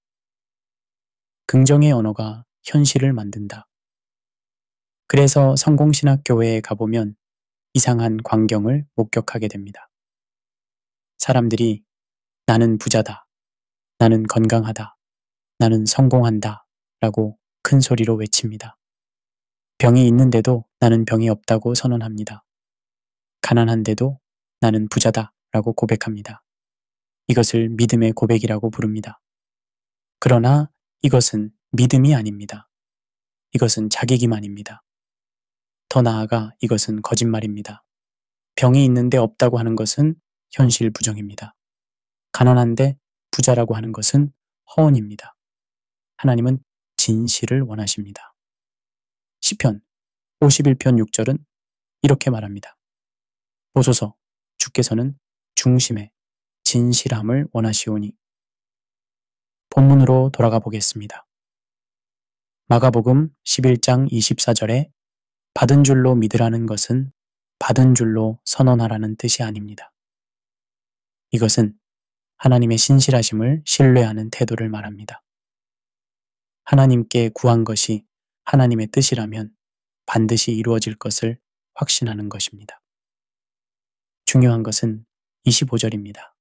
긍정의 언어가 현실을 만든다. 그래서 성공신학교회에 가보면 이상한 광경을 목격하게 됩니다. 사람들이 나는 부자다, 나는 건강하다, 나는 성공한다 라고 큰 소리로 외칩니다. 병이 있는데도 나는 병이 없다고 선언합니다. 가난한데도 나는 부자다 라고 고백합니다. 이것을 믿음의 고백이라고 부릅니다. 그러나 이것은 믿음이 아닙니다. 이것은 자기 기만입니다. 더 나아가 이것은 거짓말입니다. 병이 있는데 없다고 하는 것은 현실 부정입니다. 가난한데 부자라고 하는 것은 허언입니다. 하나님은 진실을 원하십니다. 시편 51편 6절은 이렇게 말합니다. 보소서 주께서는 중심에 진실함을 원하시오니. 본문으로 돌아가 보겠습니다. 마가복음 11장 24절에 받은 줄로 믿으라는 것은 받은 줄로 선언하라는 뜻이 아닙니다. 이것은 하나님의 신실하심을 신뢰하는 태도를 말합니다. 하나님께 구한 것이 하나님의 뜻이라면 반드시 이루어질 것을 확신하는 것입니다. 중요한 것은 25절입니다.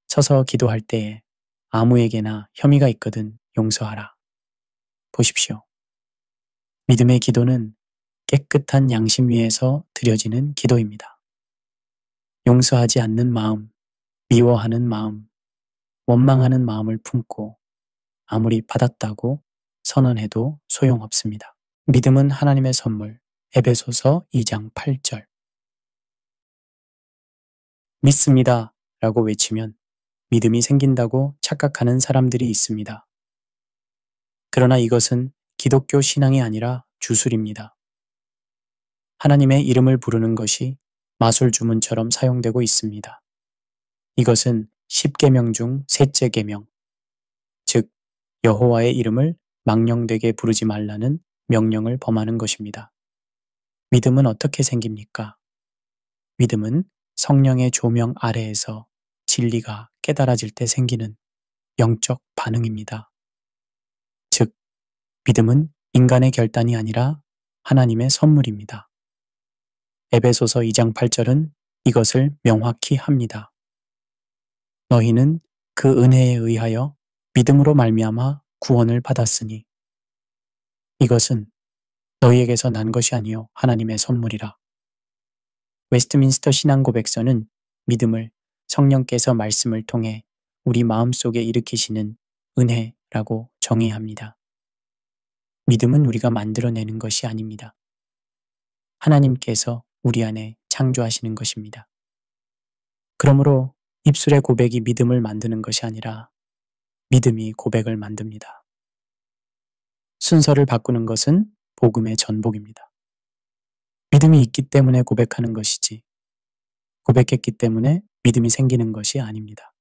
서서 기도할 때에 아무에게나 혐의가 있거든 용서하라. 보십시오. 믿음의 기도는 깨끗한 양심 위에서 드려지는 기도입니다. 용서하지 않는 마음, 미워하는 마음, 원망하는 마음을 품고 아무리 받았다고 선언해도 소용없습니다. 믿음은 하나님의 선물. 에베소서 2장 8절. 믿습니다 라고 외치면 믿음이 생긴다고 착각하는 사람들이 있습니다. 그러나 이것은 기독교 신앙이 아니라 주술입니다. 하나님의 이름을 부르는 것이 마술 주문처럼 사용되고 있습니다. 이것은 10계명 중 셋째 계명, 즉 여호와의 이름을 망령되게 부르지 말라는 명령을 범하는 것입니다. 믿음은 어떻게 생깁니까? 믿음은 성령의 조명 아래에서 진리가 깨달아질 때 생기는 영적 반응입니다. 즉, 믿음은 인간의 결단이 아니라 하나님의 선물입니다. 에베소서 2장 8절은 이것을 명확히 합니다. 너희는 그 은혜에 의하여 믿음으로 말미암아 구원을 받았으니 이것은 너희에게서 난 것이 아니요 하나님의 선물이라. 웨스트민스터 신앙고백서는 믿음을 성령께서 말씀을 통해 우리 마음속에 일으키시는 은혜라고 정의합니다. 믿음은 우리가 만들어내는 것이 아닙니다. 하나님께서 우리 안에 창조하시는 것입니다. 그러므로 입술의 고백이 믿음을 만드는 것이 아니라 믿음이 고백을 만듭니다. 순서를 바꾸는 것은 복음의 전복입니다. 믿음이 있기 때문에 고백하는 것이지 고백했기 때문에 믿음이 생기는 것이 아닙니다.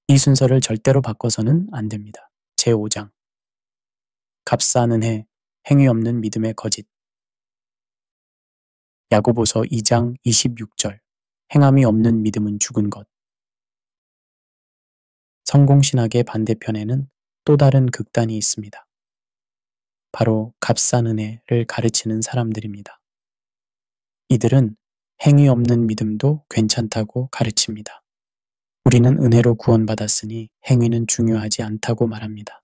이 순서를 절대로 바꿔서는 안 됩니다. 제5장 값싼 은혜, 행위 없는 믿음의 거짓. 야고보서 2장 26절 행함이 없는 믿음은 죽은 것. 성공신학의 반대편에는 또 다른 극단이 있습니다. 바로 값싼 은혜를 가르치는 사람들입니다. 이들은 행위 없는 믿음도 괜찮다고 가르칩니다. 우리는 은혜로 구원받았으니 행위는 중요하지 않다고 말합니다.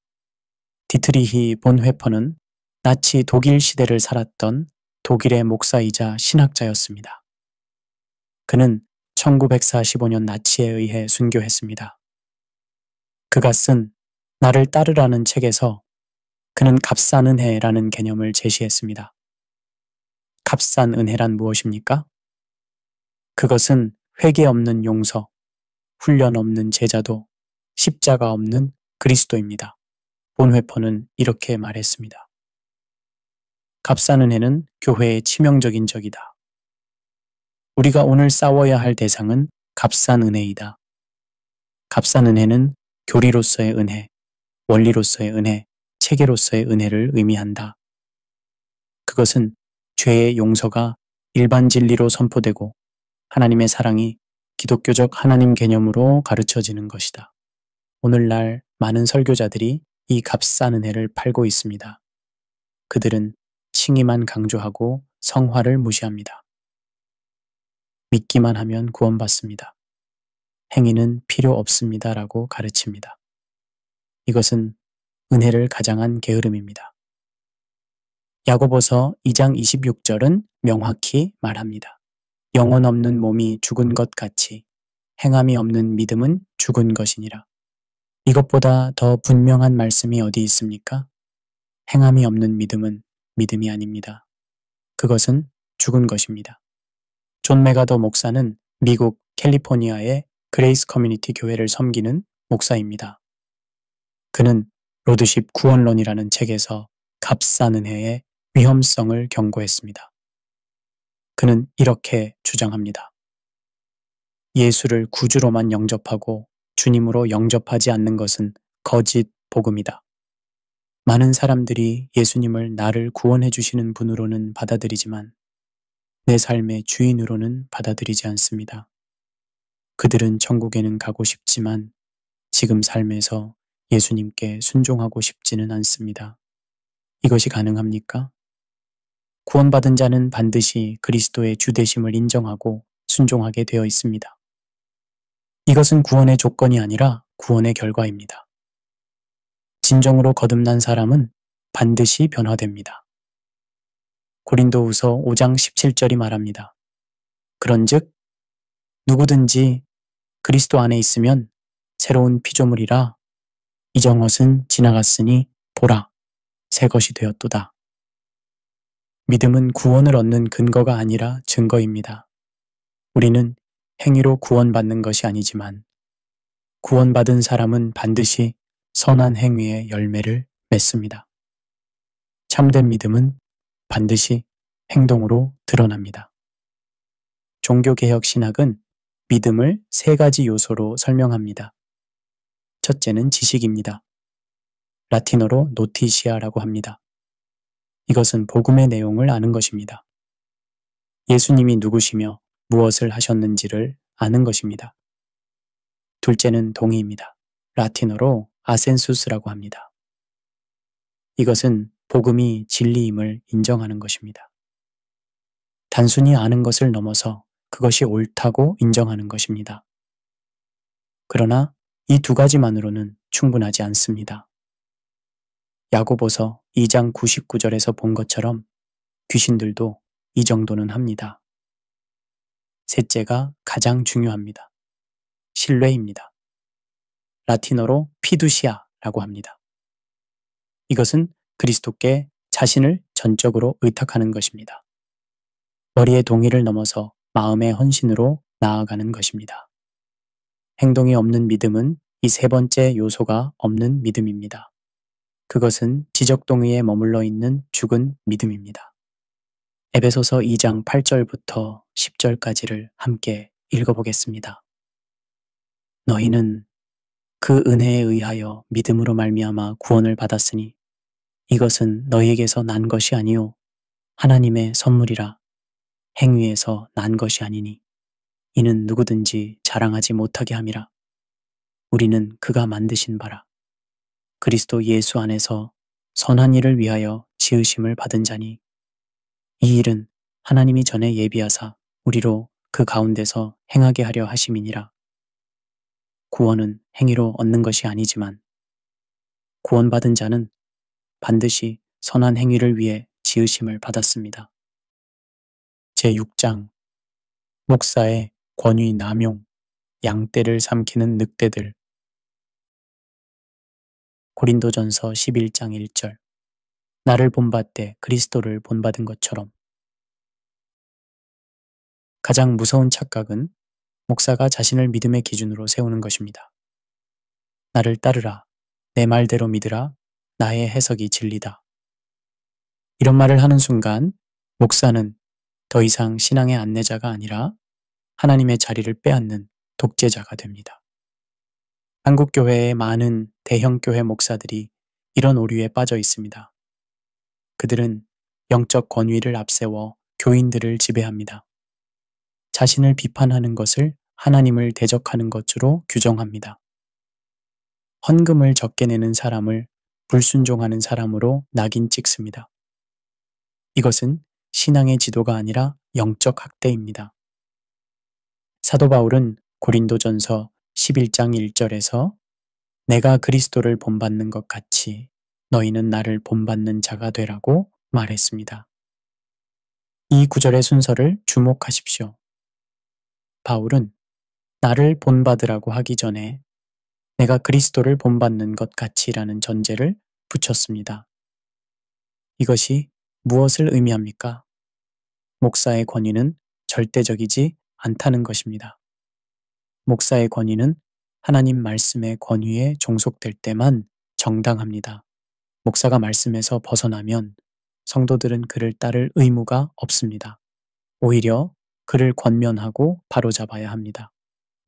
디트리히 본회퍼는 나치 독일 시대를 살았던 독일의 목사이자 신학자였습니다. 그는 1945년 나치에 의해 순교했습니다. 그가 쓴 나를 따르라는 책에서 그는 값싼 은혜라는 개념을 제시했습니다. 값싼 은혜란 무엇입니까? 그것은 회개 없는 용서, 훈련 없는 제자도, 십자가 없는 그리스도입니다. 본회퍼는 이렇게 말했습니다. 값싼 은혜는 교회의 치명적인 적이다. 우리가 오늘 싸워야 할 대상은 값싼 은혜이다. 값싼 은혜는 교리로서의 은혜, 원리로서의 은혜, 체계로서의 은혜를 의미한다. 그것은 죄의 용서가 일반 진리로 선포되고 하나님의 사랑이 기독교적 하나님 개념으로 가르쳐지는 것이다. 오늘날 많은 설교자들이 이 값싼 은혜를 팔고 있습니다. 그들은 칭의만 강조하고 성화를 무시합니다. 믿기만 하면 구원받습니다. 행위는 필요 없습니다라고 가르칩니다. 이것은 은혜를 가장한 게으름입니다. 야고보서 2장 26절은 명확히 말합니다. 영혼 없는 몸이 죽은 것 같이 행함이 없는 믿음은 죽은 것이니라. 이것보다 더 분명한 말씀이 어디 있습니까? 행함이 없는 믿음은 믿음이 아닙니다. 그것은 죽은 것입니다. 존 메가더 목사는 미국 캘리포니아의 그레이스 커뮤니티 교회를 섬기는 목사입니다. 그는 로드십 구원론이라는 책에서 값싼 은혜의 위험성을 경고했습니다. 그는 이렇게 주장합니다. 예수를 구주로만 영접하고 주님으로 영접하지 않는 것은 거짓 복음이다. 많은 사람들이 예수님을 나를 구원해 주시는 분으로는 받아들이지만 내 삶의 주인으로는 받아들이지 않습니다. 그들은 천국에는 가고 싶지만 지금 삶에서 예수님께 순종하고 싶지는 않습니다. 이것이 가능합니까? 구원받은 자는 반드시 그리스도의 주되심을 인정하고 순종하게 되어 있습니다. 이것은 구원의 조건이 아니라 구원의 결과입니다. 진정으로 거듭난 사람은 반드시 변화됩니다. 고린도후서 5장 17절이 말합니다. 그런즉 누구든지 그리스도 안에 있으면 새로운 피조물이라 이전 것은 지나갔으니 보라 새 것이 되었도다. 믿음은 구원을 얻는 근거가 아니라 증거입니다. 우리는 행위로 구원받는 것이 아니지만 구원받은 사람은 반드시 선한 행위의 열매를 맺습니다. 참된 믿음은 반드시 행동으로 드러납니다. 종교개혁 신학은 믿음을 세 가지 요소로 설명합니다. 첫째는 지식입니다. 라틴어로 노티시아라고 합니다. 이것은 복음의 내용을 아는 것입니다. 예수님이 누구시며 무엇을 하셨는지를 아는 것입니다. 둘째는 동의입니다. 라틴어로 아센수스라고 합니다. 이것은 복음이 진리임을 인정하는 것입니다. 단순히 아는 것을 넘어서 그것이 옳다고 인정하는 것입니다. 그러나 이 두 가지만으로는 충분하지 않습니다. 야고보서 2장 99절에서 본 것처럼 귀신들도 이 정도는 합니다. 셋째가 가장 중요합니다. 신뢰입니다. 라틴어로 피두시아라고 합니다. 이것은 그리스도께 자신을 전적으로 의탁하는 것입니다. 머리의 동의를 넘어서 마음의 헌신으로 나아가는 것입니다. 행동이 없는 믿음은 이 세 번째 요소가 없는 믿음입니다. 그것은 지적동의에 머물러 있는 죽은 믿음입니다. 에베소서 2장 8절부터 10절까지를 함께 읽어보겠습니다. 너희는 그 은혜에 의하여 믿음으로 말미암아 구원을 받았으니 이것은 너희에게서 난 것이 아니요 하나님의 선물이라. 행위에서 난 것이 아니니 이는 누구든지 자랑하지 못하게 함이라. 우리는 그가 만드신 바라 그리스도 예수 안에서 선한 일을 위하여 지으심을 받은 자니 이 일은 하나님이 전에 예비하사 우리로 그 가운데서 행하게 하려 하심이니라. 구원은 행위로 얻는 것이 아니지만 구원받은 자는 반드시 선한 행위를 위해 지으심을 받았습니다. 제6장 목사의 권위 남용, 양떼를 삼키는 늑대들. 고린도전서 11장 1절. 나를 본받되 그리스도를 본받은 것처럼. 가장 무서운 착각은 목사가 자신을 믿음의 기준으로 세우는 것입니다. 나를 따르라, 내 말대로 믿으라, 나의 해석이 진리다. 이런 말을 하는 순간 목사는 더 이상 신앙의 안내자가 아니라 하나님의 자리를 빼앗는 독재자가 됩니다. 한국 교회의 많은 대형 교회 목사들이 이런 오류에 빠져 있습니다. 그들은 영적 권위를 앞세워 교인들을 지배합니다. 자신을 비판하는 것을 하나님을 대적하는 것으로 규정합니다. 헌금을 적게 내는 사람을 불순종하는 사람으로 낙인 찍습니다. 이것은 신앙의 지도가 아니라 영적 학대입니다. 사도 바울은 고린도전서 11장 1절에서 내가 그리스도를 본받는 것 같이 너희는 나를 본받는 자가 되라고 말했습니다. 이 구절의 순서를 주목하십시오. 바울은 나를 본받으라고 하기 전에 내가 그리스도를 본받는 것 같이라는 전제를 붙였습니다. 이것이 무엇을 의미합니까? 목사의 권위는 절대적이지 않다는 것입니다. 목사의 권위는 하나님 말씀의 권위에 종속될 때만 정당합니다. 목사가 말씀에서 벗어나면 성도들은 그를 따를 의무가 없습니다. 오히려 그를 권면하고 바로잡아야 합니다.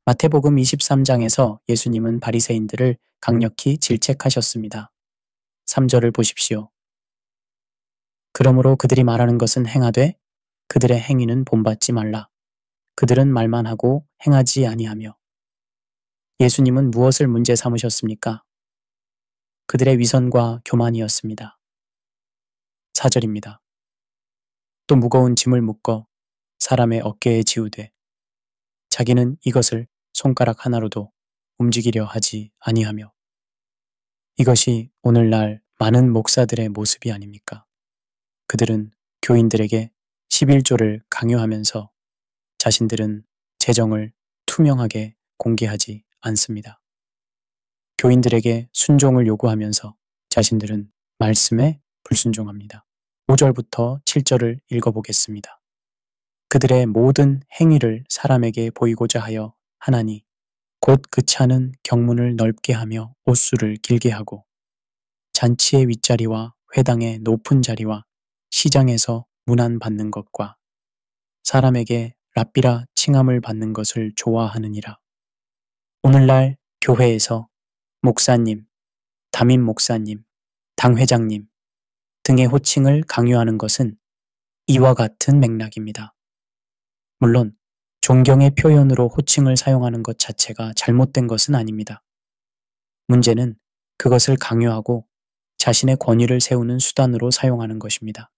마태복음 23장에서 예수님은 바리새인들을 강력히 질책하셨습니다. 3절을 보십시오. 그러므로 그들이 말하는 것은 행하되 그들의 행위는 본받지 말라. 그들은 말만 하고 행하지 아니하며. 예수님은 무엇을 문제 삼으셨습니까? 그들의 위선과 교만이었습니다. 4절입니다. 또 무거운 짐을 묶어 사람의 어깨에 지우되 자기는 이것을 손가락 하나로도 움직이려 하지 아니하며. 이것이 오늘날 많은 목사들의 모습이 아닙니까? 그들은 교인들에게 11조를 강요하면서 자신들은 재정을 투명하게 공개하지 않습니다. 교인들에게 순종을 요구하면서 자신들은 말씀에 불순종합니다. 5절부터 7절을 읽어보겠습니다. 그들의 모든 행위를 사람에게 보이고자 하여 하나니 곧 그 차는 경문을 넓게 하며 옷수를 길게 하고 잔치의 윗자리와 회당의 높은 자리와 시장에서 문안 받는 것과 사람에게 랍비라 칭함을 받는 것을 좋아하느니라. 오늘날 교회에서 목사님, 담임 목사님, 당회장님 등의 호칭을 강요하는 것은 이와 같은 맥락입니다. 물론 존경의 표현으로 호칭을 사용하는 것 자체가 잘못된 것은 아닙니다. 문제는 그것을 강요하고 자신의 권위를 세우는 수단으로 사용하는 것입니다.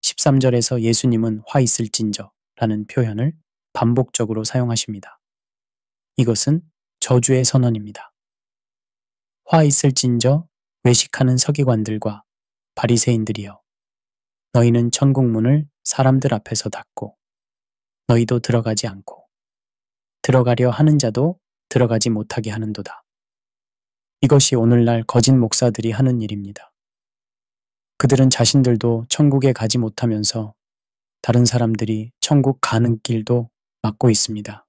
13절에서 예수님은 화 있을진저 라는 표현을 반복적으로 사용하십니다. 이것은 저주의 선언입니다. 화 있을진저 외식하는 서기관들과 바리새인들이여, 너희는 천국 문을 사람들 앞에서 닫고 너희도 들어가지 않고 들어가려 하는 자도 들어가지 못하게 하는도다. 이것이 오늘날 거짓 목사들이 하는 일입니다. 그들은 자신들도 천국에 가지 못하면서 다른 사람들이 천국 가는 길도 막고 있습니다.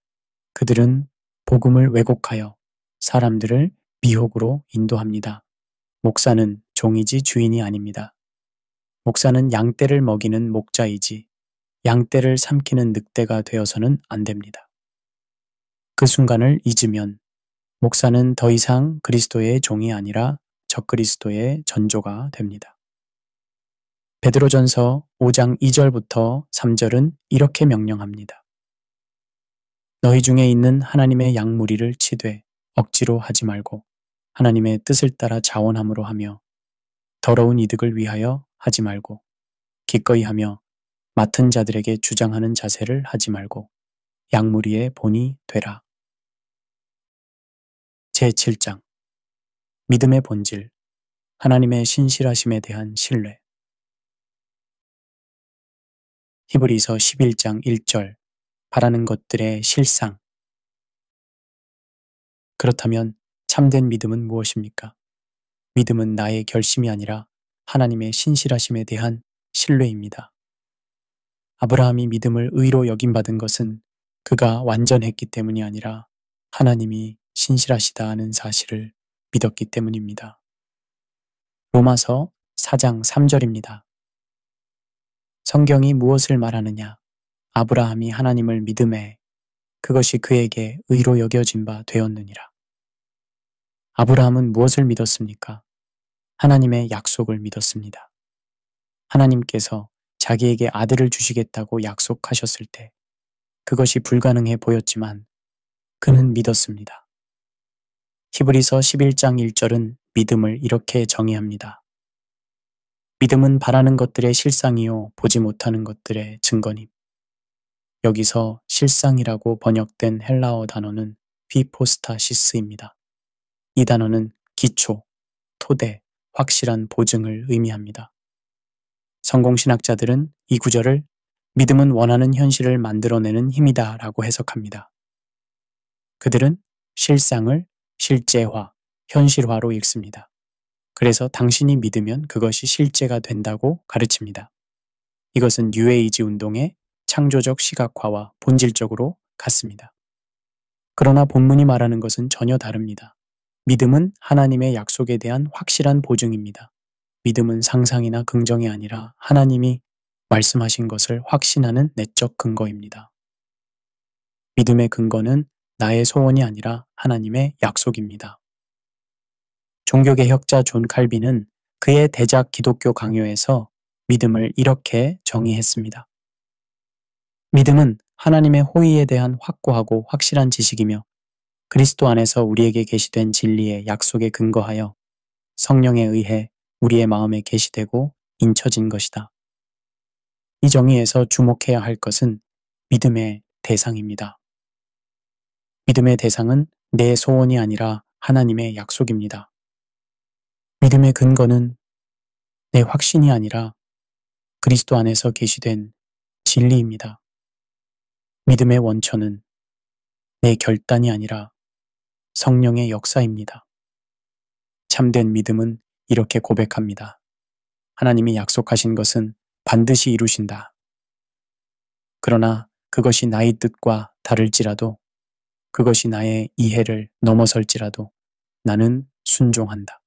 그들은 복음을 왜곡하여 사람들을 미혹으로 인도합니다. 목사는 종이지 주인이 아닙니다. 목사는 양떼를 먹이는 목자이지 양떼를 삼키는 늑대가 되어서는 안 됩니다. 그 순간을 잊으면 목사는 더 이상 그리스도의 종이 아니라 적그리스도의 전조가 됩니다. 베드로전서 5장 2절부터 3절은 이렇게 명령합니다. 너희 중에 있는 하나님의 양무리를 치되 억지로 하지 말고 하나님의 뜻을 따라 자원함으로 하며 더러운 이득을 위하여 하지 말고 기꺼이 하며 맡은 자들에게 주장하는 자세를 하지 말고 양무리의 본이 되라. 제7장 믿음의 본질, 하나님의 신실하심에 대한 신뢰. 히브리서 11장 1절 바라는 것들의 실상. 그렇다면 참된 믿음은 무엇입니까? 믿음은 나의 결심이 아니라 하나님의 신실하심에 대한 신뢰입니다. 아브라함이 믿음을 의로 여김받은 것은 그가 완전했기 때문이 아니라 하나님이 신실하시다 하는 사실을 믿었기 때문입니다. 로마서 4장 3절입니다. 성경이 무엇을 말하느냐? 아브라함이 하나님을 믿음에 그것이 그에게 의로 여겨진 바 되었느니라. 아브라함은 무엇을 믿었습니까? 하나님의 약속을 믿었습니다. 하나님께서 자기에게 아들을 주시겠다고 약속하셨을 때 그것이 불가능해 보였지만 그는 믿었습니다. 히브리서 11장 1절은 믿음을 이렇게 정의합니다. 믿음은 바라는 것들의 실상이요 보지 못하는 것들의 증거님. 여기서 실상이라고 번역된 헬라어 단어는 히포스타시스입니다. 이 단어는 기초, 토대, 확실한 보증을 의미합니다. 성공신학자들은 이 구절을 믿음은 원하는 현실을 만들어내는 힘이다 라고 해석합니다. 그들은 실상을 실제화, 현실화로 읽습니다. 그래서 당신이 믿으면 그것이 실제가 된다고 가르칩니다. 이것은 뉴에이지 운동의 창조적 시각화와 본질적으로 같습니다. 그러나 본문이 말하는 것은 전혀 다릅니다. 믿음은 하나님의 약속에 대한 확실한 보증입니다. 믿음은 상상이나 긍정이 아니라 하나님이 말씀하신 것을 확신하는 내적 근거입니다. 믿음의 근거는 나의 소원이 아니라 하나님의 약속입니다. 종교개혁자 존 칼빈은 그의 대작 기독교 강요에서 믿음을 이렇게 정의했습니다. 믿음은 하나님의 호의에 대한 확고하고 확실한 지식이며 그리스도 안에서 우리에게 계시된 진리의 약속에 근거하여 성령에 의해 우리의 마음에 계시되고 인쳐진 것이다. 이 정의에서 주목해야 할 것은 믿음의 대상입니다. 믿음의 대상은 내 소원이 아니라 하나님의 약속입니다. 믿음의 근거는 내 확신이 아니라 그리스도 안에서 계시된 진리입니다. 믿음의 원천은 내 결단이 아니라 성령의 역사입니다. 참된 믿음은 이렇게 고백합니다. 하나님이 약속하신 것은 반드시 이루신다. 그러나 그것이 나의 뜻과 다를지라도 그것이 나의 이해를 넘어설지라도 나는 순종한다.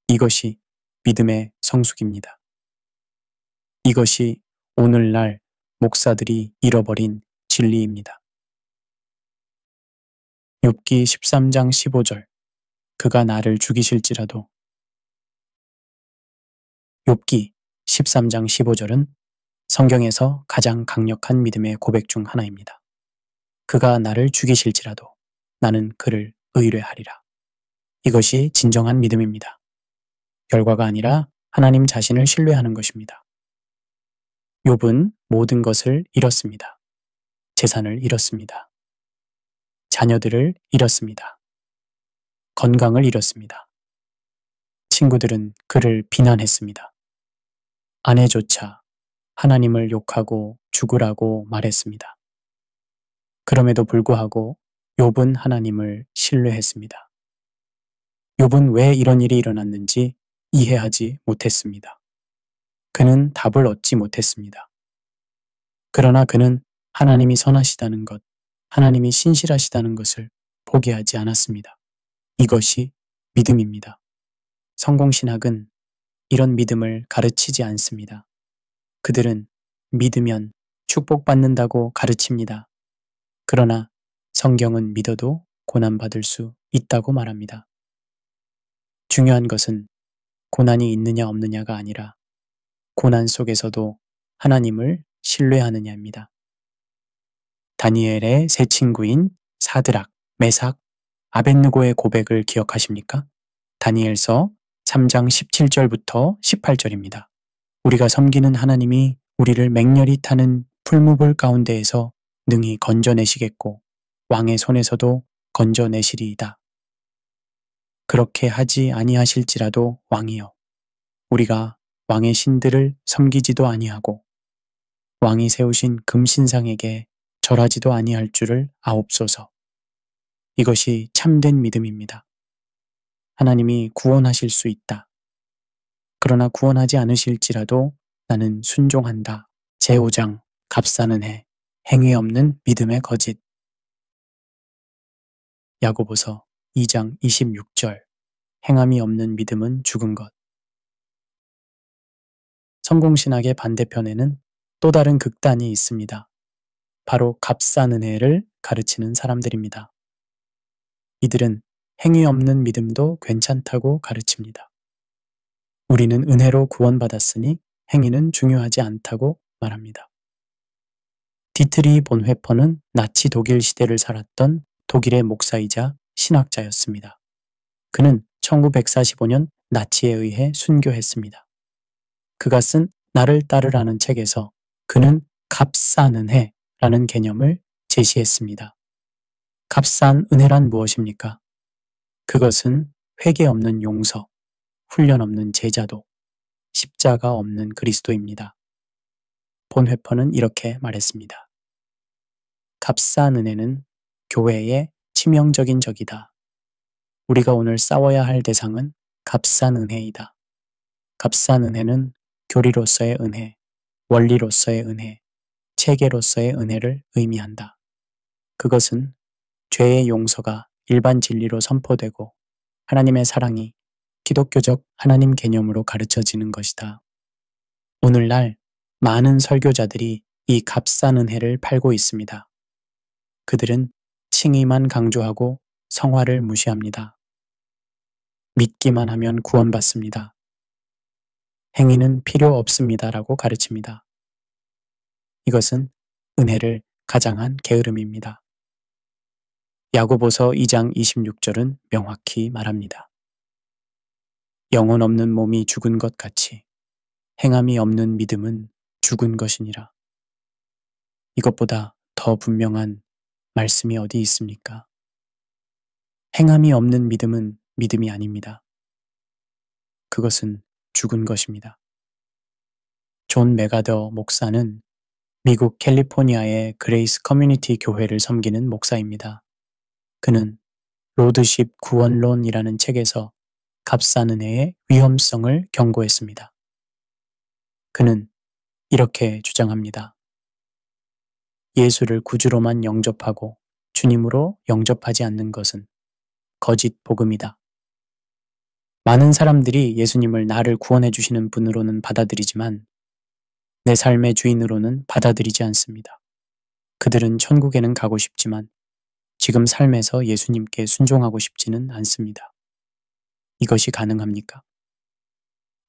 이것이 믿음의 성숙입니다. 이것이 오늘날 목사들이 잃어버린 진리입니다. 욥기 13장 15절 그가 나를 죽이실지라도 욥기 13장 15절은 성경에서 가장 강력한 믿음의 고백 중 하나입니다. 그가 나를 죽이실지라도 나는 그를 의뢰하리라. 이것이 진정한 믿음입니다. 결과가 아니라 하나님 자신을 신뢰하는 것입니다. 욥은 모든 것을 잃었습니다. 재산을 잃었습니다. 자녀들을 잃었습니다. 건강을 잃었습니다. 친구들은 그를 비난했습니다. 아내조차 하나님을 욕하고 죽으라고 말했습니다. 그럼에도 불구하고 욥은 하나님을 신뢰했습니다. 욥은 왜 이런 일이 일어났는지 이해하지 못했습니다. 그는 답을 얻지 못했습니다. 그러나 그는 하나님이 선하시다는 것, 하나님이 신실하시다는 것을 포기하지 않았습니다. 이것이 믿음입니다. 성공신학은 이런 믿음을 가르치지 않습니다. 그들은 믿으면 축복받는다고 가르칩니다. 그러나 성경은 믿어도 고난받을 수 있다고 말합니다. 중요한 것은 고난이 있느냐 없느냐가 아니라 고난 속에서도 하나님을 신뢰하느냐입니다. 다니엘의 세 친구인 사드락, 메삭, 아벳느고의 고백을 기억하십니까? 다니엘서 3장 17절부터 18절입니다. 우리가 섬기는 하나님이 우리를 맹렬히 타는 풀무불 가운데에서 능히 건져내시겠고 왕의 손에서도 건져내시리이다. 그렇게 하지 아니하실지라도 왕이여, 우리가 왕의 신들을 섬기지도 아니하고 왕이 세우신 금신상에게 절하지도 아니할 줄을 아옵소서. 이것이 참된 믿음입니다. 하나님이 구원하실 수 있다. 그러나 구원하지 않으실지라도 나는 순종한다. 제5장 값사는 해, 행위 없는 믿음의 거짓. 야고보서 2장 26절, 행함이 없는 믿음은 죽은 것. 성공신학의 반대편에는 또 다른 극단이 있습니다. 바로 값사는 해를 가르치는 사람들입니다. 이들은 행위 없는 믿음도 괜찮다고 가르칩니다. 우리는 은혜로 구원받았으니 행위는 중요하지 않다고 말합니다. 디트리 본회퍼는 나치 독일 시대를 살았던 독일의 목사이자 신학자였습니다. 그는 1945년 나치에 의해 순교했습니다. 그가 쓴 나를 따르라는 책에서 그는 값사는 해라는 개념을 제시했습니다. 값싼 은혜란 무엇입니까? 그것은 회개 없는 용서, 훈련 없는 제자도, 십자가 없는 그리스도입니다. 본회퍼는 이렇게 말했습니다. 값싼 은혜는 교회의 치명적인 적이다. 우리가 오늘 싸워야 할 대상은 값싼 은혜이다. 값싼 은혜는 교리로서의 은혜, 원리로서의 은혜, 체계로서의 은혜를 의미한다. 그것은 죄의 용서가 일반 진리로 선포되고 하나님의 사랑이 기독교적 하나님 개념으로 가르쳐지는 것이다. 오늘날 많은 설교자들이 이 값싼 은혜를 팔고 있습니다. 그들은 칭의만 강조하고 성화를 무시합니다. 믿기만 하면 구원받습니다. 행위는 필요 없습니다라고 가르칩니다. 이것은 은혜를 가장한 게으름입니다. 야고보서 2장 26절은 명확히 말합니다. 영혼 없는 몸이 죽은 것 같이 행함이 없는 믿음은 죽은 것이니라. 이것보다 더 분명한 말씀이 어디 있습니까? 행함이 없는 믿음은 믿음이 아닙니다. 그것은 죽은 것입니다. 존 메가더 목사는 미국 캘리포니아의 그레이스 커뮤니티 교회를 섬기는 목사입니다. 그는 로드십 구원론이라는 책에서 값싼 은혜의 위험성을 경고했습니다. 그는 이렇게 주장합니다. 예수를 구주로만 영접하고 주님으로 영접하지 않는 것은 거짓 복음이다. 많은 사람들이 예수님을 나를 구원해 주시는 분으로는 받아들이지만 내 삶의 주인으로는 받아들이지 않습니다. 그들은 천국에는 가고 싶지만 지금 삶에서 예수님께 순종하고 싶지는 않습니다. 이것이 가능합니까?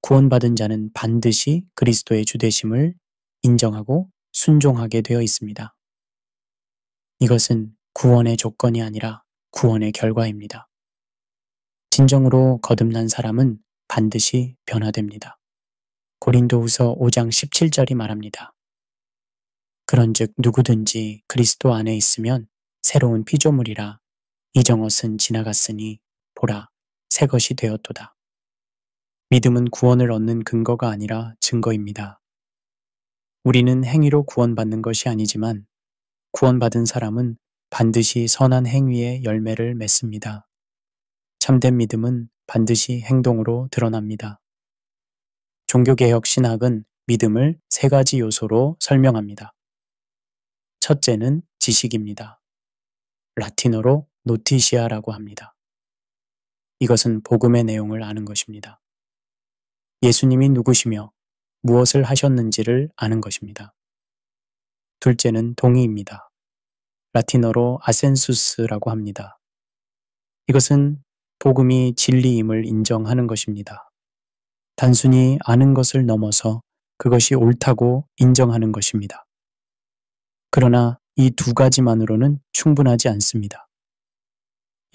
구원받은 자는 반드시 그리스도의 주되심을 인정하고 순종하게 되어 있습니다. 이것은 구원의 조건이 아니라 구원의 결과입니다. 진정으로 거듭난 사람은 반드시 변화됩니다. 고린도후서 5장 17절이 말합니다. 그런즉 누구든지 그리스도 안에 있으면 새로운 피조물이라 이전것은 지나갔으니 보라 새 것이 되었도다. 믿음은 구원을 얻는 근거가 아니라 증거입니다. 우리는 행위로 구원받는 것이 아니지만 구원받은 사람은 반드시 선한 행위의 열매를 맺습니다. 참된 믿음은 반드시 행동으로 드러납니다. 종교개혁 신학은 믿음을 세 가지 요소로 설명합니다. 첫째는 지식입니다. 라틴어로 노티시아라고 합니다. 이것은 복음의 내용을 아는 것입니다. 예수님이 누구시며 무엇을 하셨는지를 아는 것입니다. 둘째는 동의입니다. 라틴어로 아센수스라고 합니다. 이것은 복음이 진리임을 인정하는 것입니다. 단순히 아는 것을 넘어서 그것이 옳다고 인정하는 것입니다. 그러나 이 두 가지만으로는 충분하지 않습니다.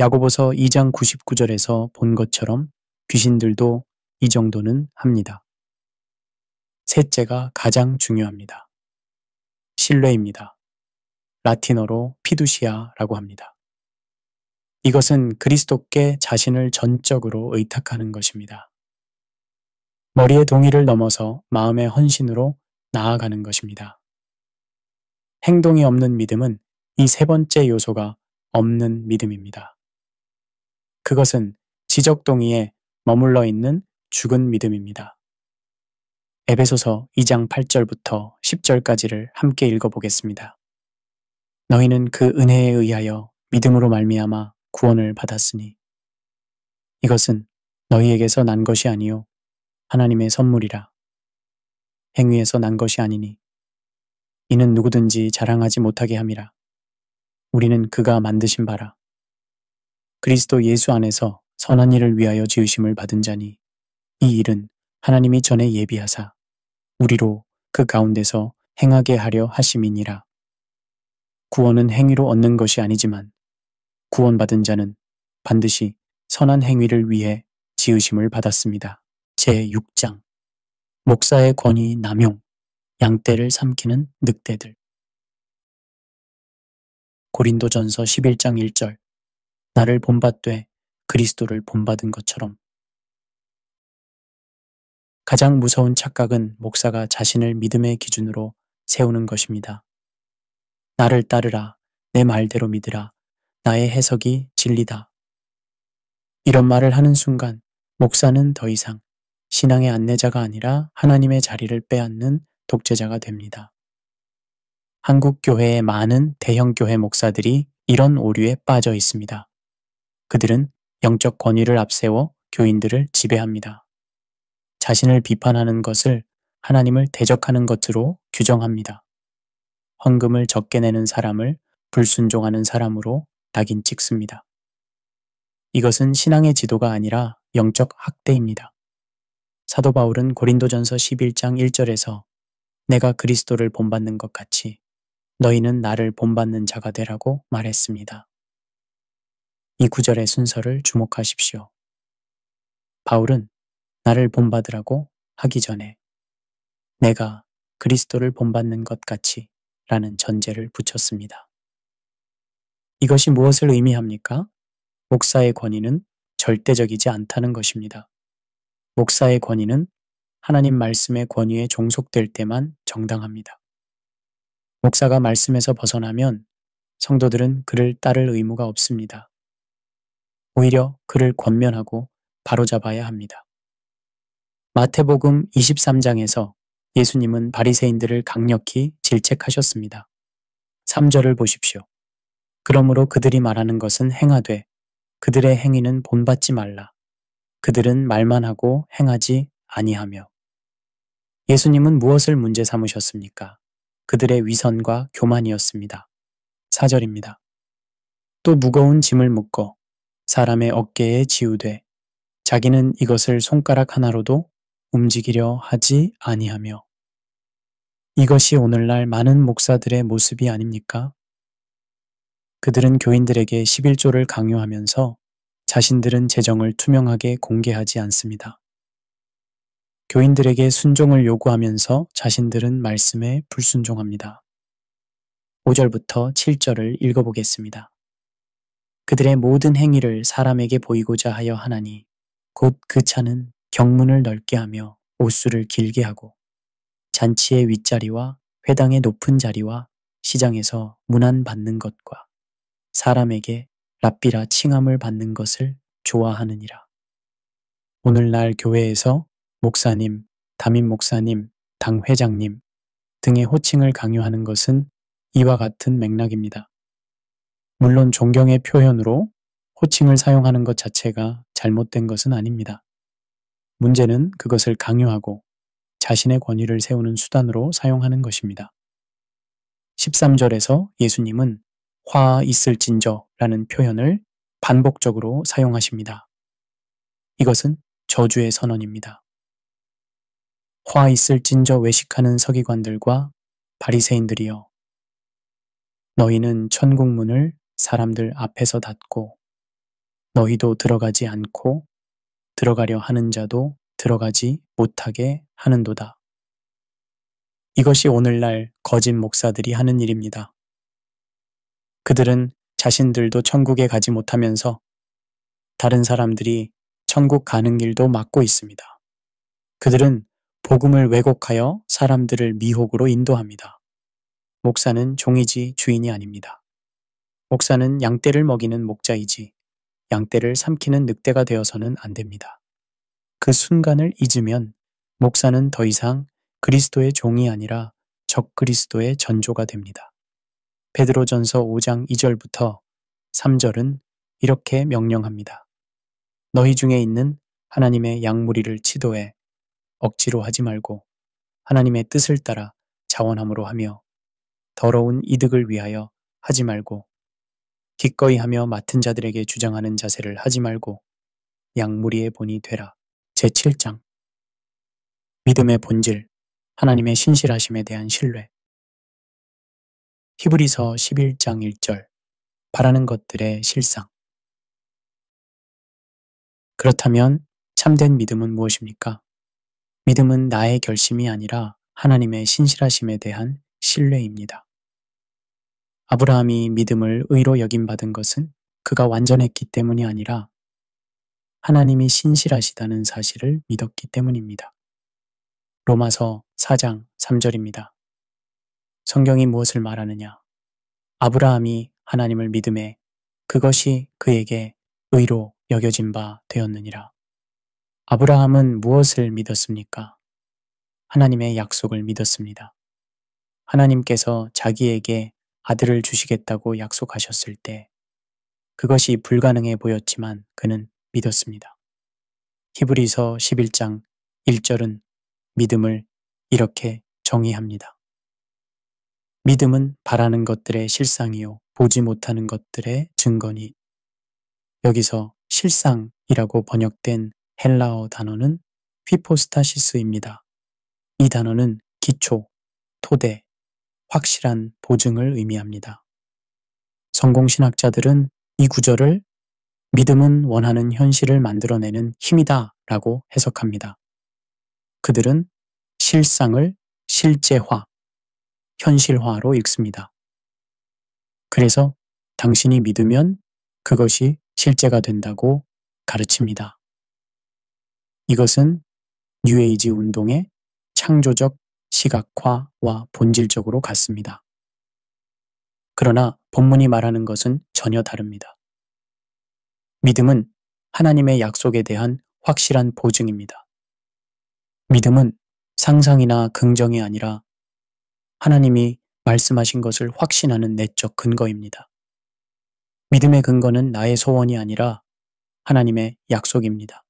야고보서 2장 99절에서 본 것처럼 귀신들도 이 정도는 합니다. 셋째가 가장 중요합니다. 신뢰입니다. 라틴어로 피두시아라고 합니다. 이것은 그리스도께 자신을 전적으로 의탁하는 것입니다. 머리의 동의를 넘어서 마음의 헌신으로 나아가는 것입니다. 행동이 없는 믿음은 이 세 번째 요소가 없는 믿음입니다. 그것은 지적 동의에 머물러 있는 죽은 믿음입니다. 에베소서 2장 8절부터 10절까지를 함께 읽어보겠습니다. 너희는 그 은혜에 의하여 믿음으로 말미암아 구원을 받았으니 이것은 너희에게서 난 것이 아니요 하나님의 선물이라. 행위에서 난 것이 아니니 이는 누구든지 자랑하지 못하게 함이라. 우리는 그가 만드신 바라. 그리스도 예수 안에서 선한 일을 위하여 지으심을 받은 자니 이 일은 하나님이 전에 예비하사 우리로 그 가운데서 행하게 하려 하심이니라. 구원은 행위로 얻는 것이 아니지만 구원받은 자는 반드시 선한 행위를 위해 지으심을 받았습니다. 제6장 목사의 권위 남용, 양떼를 삼키는 늑대들. 고린도전서 11장 1절 나를 본받되 그리스도를 본받은 것처럼. 가장 무서운 착각은 목사가 자신을 믿음의 기준으로 세우는 것입니다. 나를 따르라, 내 말대로 믿으라, 나의 해석이 진리다. 이런 말을 하는 순간 목사는 더 이상 신앙의 안내자가 아니라 하나님의 자리를 빼앗는 독재자가 됩니다. 한국 교회의 많은 대형 교회 목사들이 이런 오류에 빠져 있습니다. 그들은 영적 권위를 앞세워 교인들을 지배합니다. 자신을 비판하는 것을 하나님을 대적하는 것으로 규정합니다. 헌금을 적게 내는 사람을 불순종하는 사람으로 낙인 찍습니다. 이것은 신앙의 지도가 아니라 영적 학대입니다. 사도 바울은 고린도전서 11장 1절에서 내가 그리스도를 본받는 것 같이 너희는 나를 본받는 자가 되라고 말했습니다. 이 구절의 순서를 주목하십시오. 바울은 나를 본받으라고 하기 전에 내가 그리스도를 본받는 것 같이 라는 전제를 붙였습니다. 이것이 무엇을 의미합니까? 목사의 권위는 절대적이지 않다는 것입니다. 목사의 권위는 하나님 말씀의 권위에 종속될 때만 정당합니다. 목사가 말씀에서 벗어나면 성도들은 그를 따를 의무가 없습니다. 오히려 그를 권면하고 바로잡아야 합니다. 마태복음 23장에서 예수님은 바리새인들을 강력히 질책하셨습니다. 3절을 보십시오. 그러므로 그들이 말하는 것은 행하되 그들의 행위는 본받지 말라. 그들은 말만 하고 행하지 아니하며. 예수님은 무엇을 문제 삼으셨습니까? 그들의 위선과 교만이었습니다. 4절입니다. 또 무거운 짐을 묶어 사람의 어깨에 지우되 자기는 이것을 손가락 하나로도 움직이려 하지 아니하며. 이것이 오늘날 많은 목사들의 모습이 아닙니까? 그들은 교인들에게 11조를 강요하면서 자신들은 재정을 투명하게 공개하지 않습니다. 교인들에게 순종을 요구하면서 자신들은 말씀에 불순종합니다. 5절부터 7절을 읽어보겠습니다. 그들의 모든 행위를 사람에게 보이고자 하여 하나니 곧 그 차는 경문을 넓게 하며 옷수를 길게 하고 잔치의 윗자리와 회당의 높은 자리와 시장에서 문안 받는 것과 사람에게 랍비라 칭함을 받는 것을 좋아하느니라. 오늘날 교회에서 목사님, 담임 목사님, 당 회장님 등의 호칭을 강요하는 것은 이와 같은 맥락입니다. 물론 존경의 표현으로 호칭을 사용하는 것 자체가 잘못된 것은 아닙니다. 문제는 그것을 강요하고 자신의 권위를 세우는 수단으로 사용하는 것입니다. 13절에서 예수님은 화 있을진저 라는 표현을 반복적으로 사용하십니다. 이것은 저주의 선언입니다. 화 있을진저 외식하는 서기관들과 바리새인들이여, 너희는 천국 문을 사람들 앞에서 닫고 너희도 들어가지 않고 들어가려 하는 자도 들어가지 못하게 하는도다. 이것이 오늘날 거짓 목사들이 하는 일입니다. 그들은 자신들도 천국에 가지 못하면서 다른 사람들이 천국 가는 길도 막고 있습니다. 그들은 복음을 왜곡하여 사람들을 미혹으로 인도합니다. 목사는 종이지 주인이 아닙니다. 목사는 양떼를 먹이는 목자이지 양떼를 삼키는 늑대가 되어서는 안 됩니다. 그 순간을 잊으면 목사는 더 이상 그리스도의 종이 아니라 적그리스도의 전조가 됩니다. 베드로전서 5장 2절부터 3절은 이렇게 명령합니다. 너희 중에 있는 하나님의 양무리를 치도해 억지로 하지 말고 하나님의 뜻을 따라 자원함으로 하며 더러운 이득을 위하여 하지 말고 기꺼이 하며 맡은 자들에게 주장하는 자세를 하지 말고 양무리의 본이 되라. 제7장 믿음의 본질, 하나님의 신실하심에 대한 신뢰. 히브리서 11장 1절 바라는 것들의 실상. 그렇다면 참된 믿음은 무엇입니까? 믿음은 나의 결심이 아니라 하나님의 신실하심에 대한 신뢰입니다. 아브라함이 믿음을 의로 여김받은 것은 그가 완전했기 때문이 아니라 하나님이 신실하시다는 사실을 믿었기 때문입니다. 로마서 4장 3절입니다. 성경이 무엇을 말하느냐? 아브라함이 하나님을 믿음에 그것이 그에게 의로 여겨진 바 되었느니라. 아브라함은 무엇을 믿었습니까? 하나님의 약속을 믿었습니다. 하나님께서 자기에게 아들을 주시겠다고 약속하셨을 때 그것이 불가능해 보였지만 그는 믿었습니다. 히브리서 11장 1절은 믿음을 이렇게 정의합니다. 믿음은 바라는 것들의 실상이요 보지 못하는 것들의 증거니. 여기서 실상이라고 번역된 헬라어 단어는 휘포스타시스입니다. 이 단어는 기초, 토대, 확실한 보증을 의미합니다. 성공신학자들은 이 구절을 믿음은 원하는 현실을 만들어내는 힘이다 라고 해석합니다. 그들은 실상을 실제화, 현실화로 읽습니다. 그래서 당신이 믿으면 그것이 실제가 된다고 가르칩니다. 이것은 뉴에이지 운동의 창조적 시각화와 본질적으로 같습니다. 그러나 본문이 말하는 것은 전혀 다릅니다. 믿음은 하나님의 약속에 대한 확실한 보증입니다. 믿음은 상상이나 긍정이 아니라 하나님이 말씀하신 것을 확신하는 내적 근거입니다. 믿음의 근거는 나의 소원이 아니라 하나님의 약속입니다.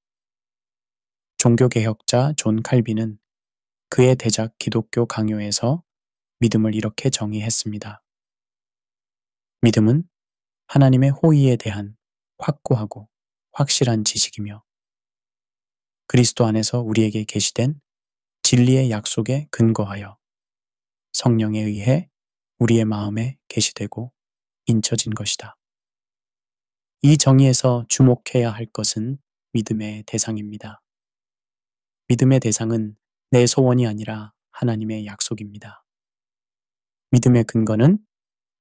종교개혁자 존 칼빈은 그의 대작 기독교 강요에서 믿음을 이렇게 정의했습니다. 믿음은 하나님의 호의에 대한 확고하고 확실한 지식이며 그리스도 안에서 우리에게 계시된 진리의 약속에 근거하여 성령에 의해 우리의 마음에 계시되고 인쳐진 것이다. 이 정의에서 주목해야 할 것은 믿음의 대상입니다. 믿음의 대상은 내 소원이 아니라 하나님의 약속입니다. 믿음의 근거는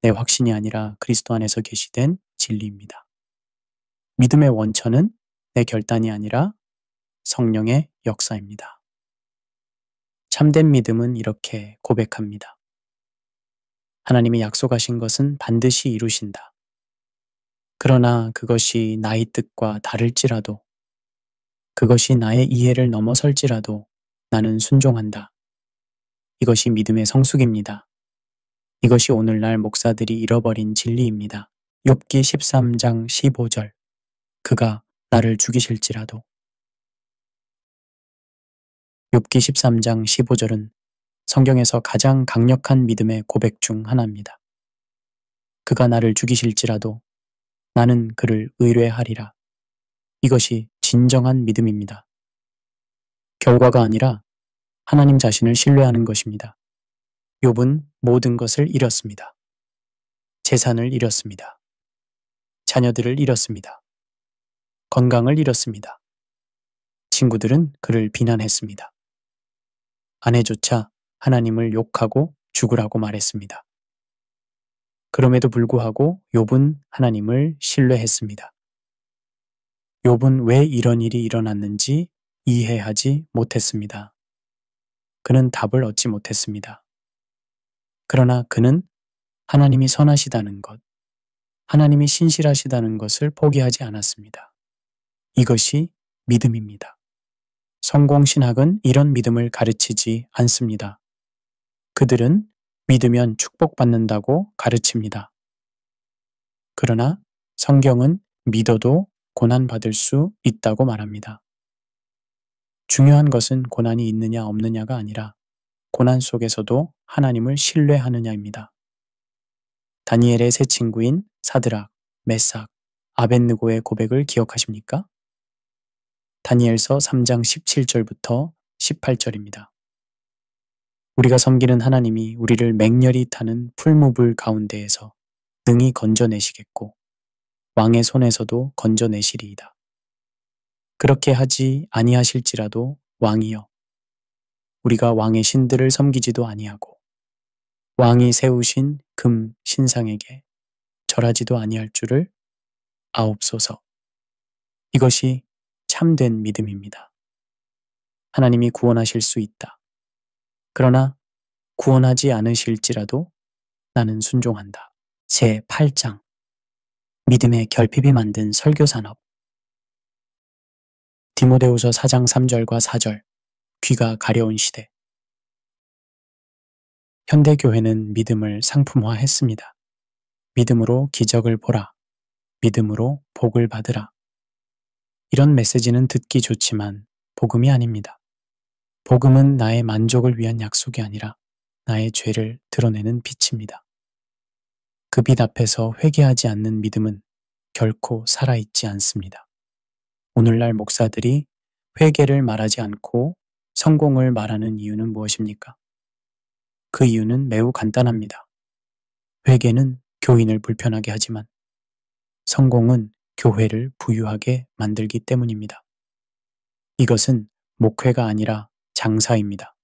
내 확신이 아니라 그리스도 안에서 계시된 진리입니다. 믿음의 원천은 내 결단이 아니라 성령의 역사입니다. 참된 믿음은 이렇게 고백합니다. 하나님이 약속하신 것은 반드시 이루신다. 그러나 그것이 나의 뜻과 다를지라도, 그것이 나의 이해를 넘어설지라도 나는 순종한다. 이것이 믿음의 성숙입니다. 이것이 오늘날 목사들이 잃어버린 진리입니다. 욥기 13장 15절. 그가 나를 죽이실지라도. 욥기 13장 15절은 성경에서 가장 강력한 믿음의 고백 중 하나입니다. 그가 나를 죽이실지라도 나는 그를 의뢰하리라. 이것이 진정한 믿음입니다. 결과가 아니라 하나님 자신을 신뢰하는 것입니다. 욥은 모든 것을 잃었습니다. 재산을 잃었습니다. 자녀들을 잃었습니다. 건강을 잃었습니다. 친구들은 그를 비난했습니다. 아내조차 하나님을 욕하고 죽으라고 말했습니다. 그럼에도 불구하고 욥은 하나님을 신뢰했습니다. 욥은 왜 이런 일이 일어났는지 이해하지 못했습니다. 그는 답을 얻지 못했습니다. 그러나 그는 하나님이 선하시다는 것, 하나님이 신실하시다는 것을 포기하지 않았습니다. 이것이 믿음입니다. 성공신학은 이런 믿음을 가르치지 않습니다. 그들은 믿으면 축복받는다고 가르칩니다. 그러나 성경은 믿어도 고난받을 수 있다고 말합니다. 중요한 것은 고난이 있느냐 없느냐가 아니라 고난 속에서도 하나님을 신뢰하느냐입니다. 다니엘의 세 친구인 사드락, 메삭, 아벳느고의 고백을 기억하십니까? 다니엘서 3장 17절부터 18절입니다. 우리가 섬기는 하나님이 우리를 맹렬히 타는 풀무불 가운데에서 능히 건져내시겠고 왕의 손에서도 건져내시리이다. 그렇게 하지 아니하실지라도 왕이여, 우리가 왕의 신들을 섬기지도 아니하고 왕이 세우신 금 신상에게 절하지도 아니할 줄을 아옵소서. 이것이 참된 믿음입니다. 하나님이 구원하실 수 있다. 그러나 구원하지 않으실지라도 나는 순종한다. 제 8장 믿음의 결핍이 만든 설교산업. 디모데후서 4장 3절과 4절. 귀가 가려운 시대. 현대교회는 믿음을 상품화했습니다. 믿음으로 기적을 보라. 믿음으로 복을 받으라. 이런 메시지는 듣기 좋지만 복음이 아닙니다. 복음은 나의 만족을 위한 약속이 아니라 나의 죄를 드러내는 빛입니다. 그 빛 앞에서 회개하지 않는 믿음은 결코 살아있지 않습니다. 오늘날 목사들이 회개를 말하지 않고 성공을 말하는 이유는 무엇입니까? 그 이유는 매우 간단합니다. 회개는 교인을 불편하게 하지만 성공은 교회를 부유하게 만들기 때문입니다. 이것은 목회가 아니라 장사입니다.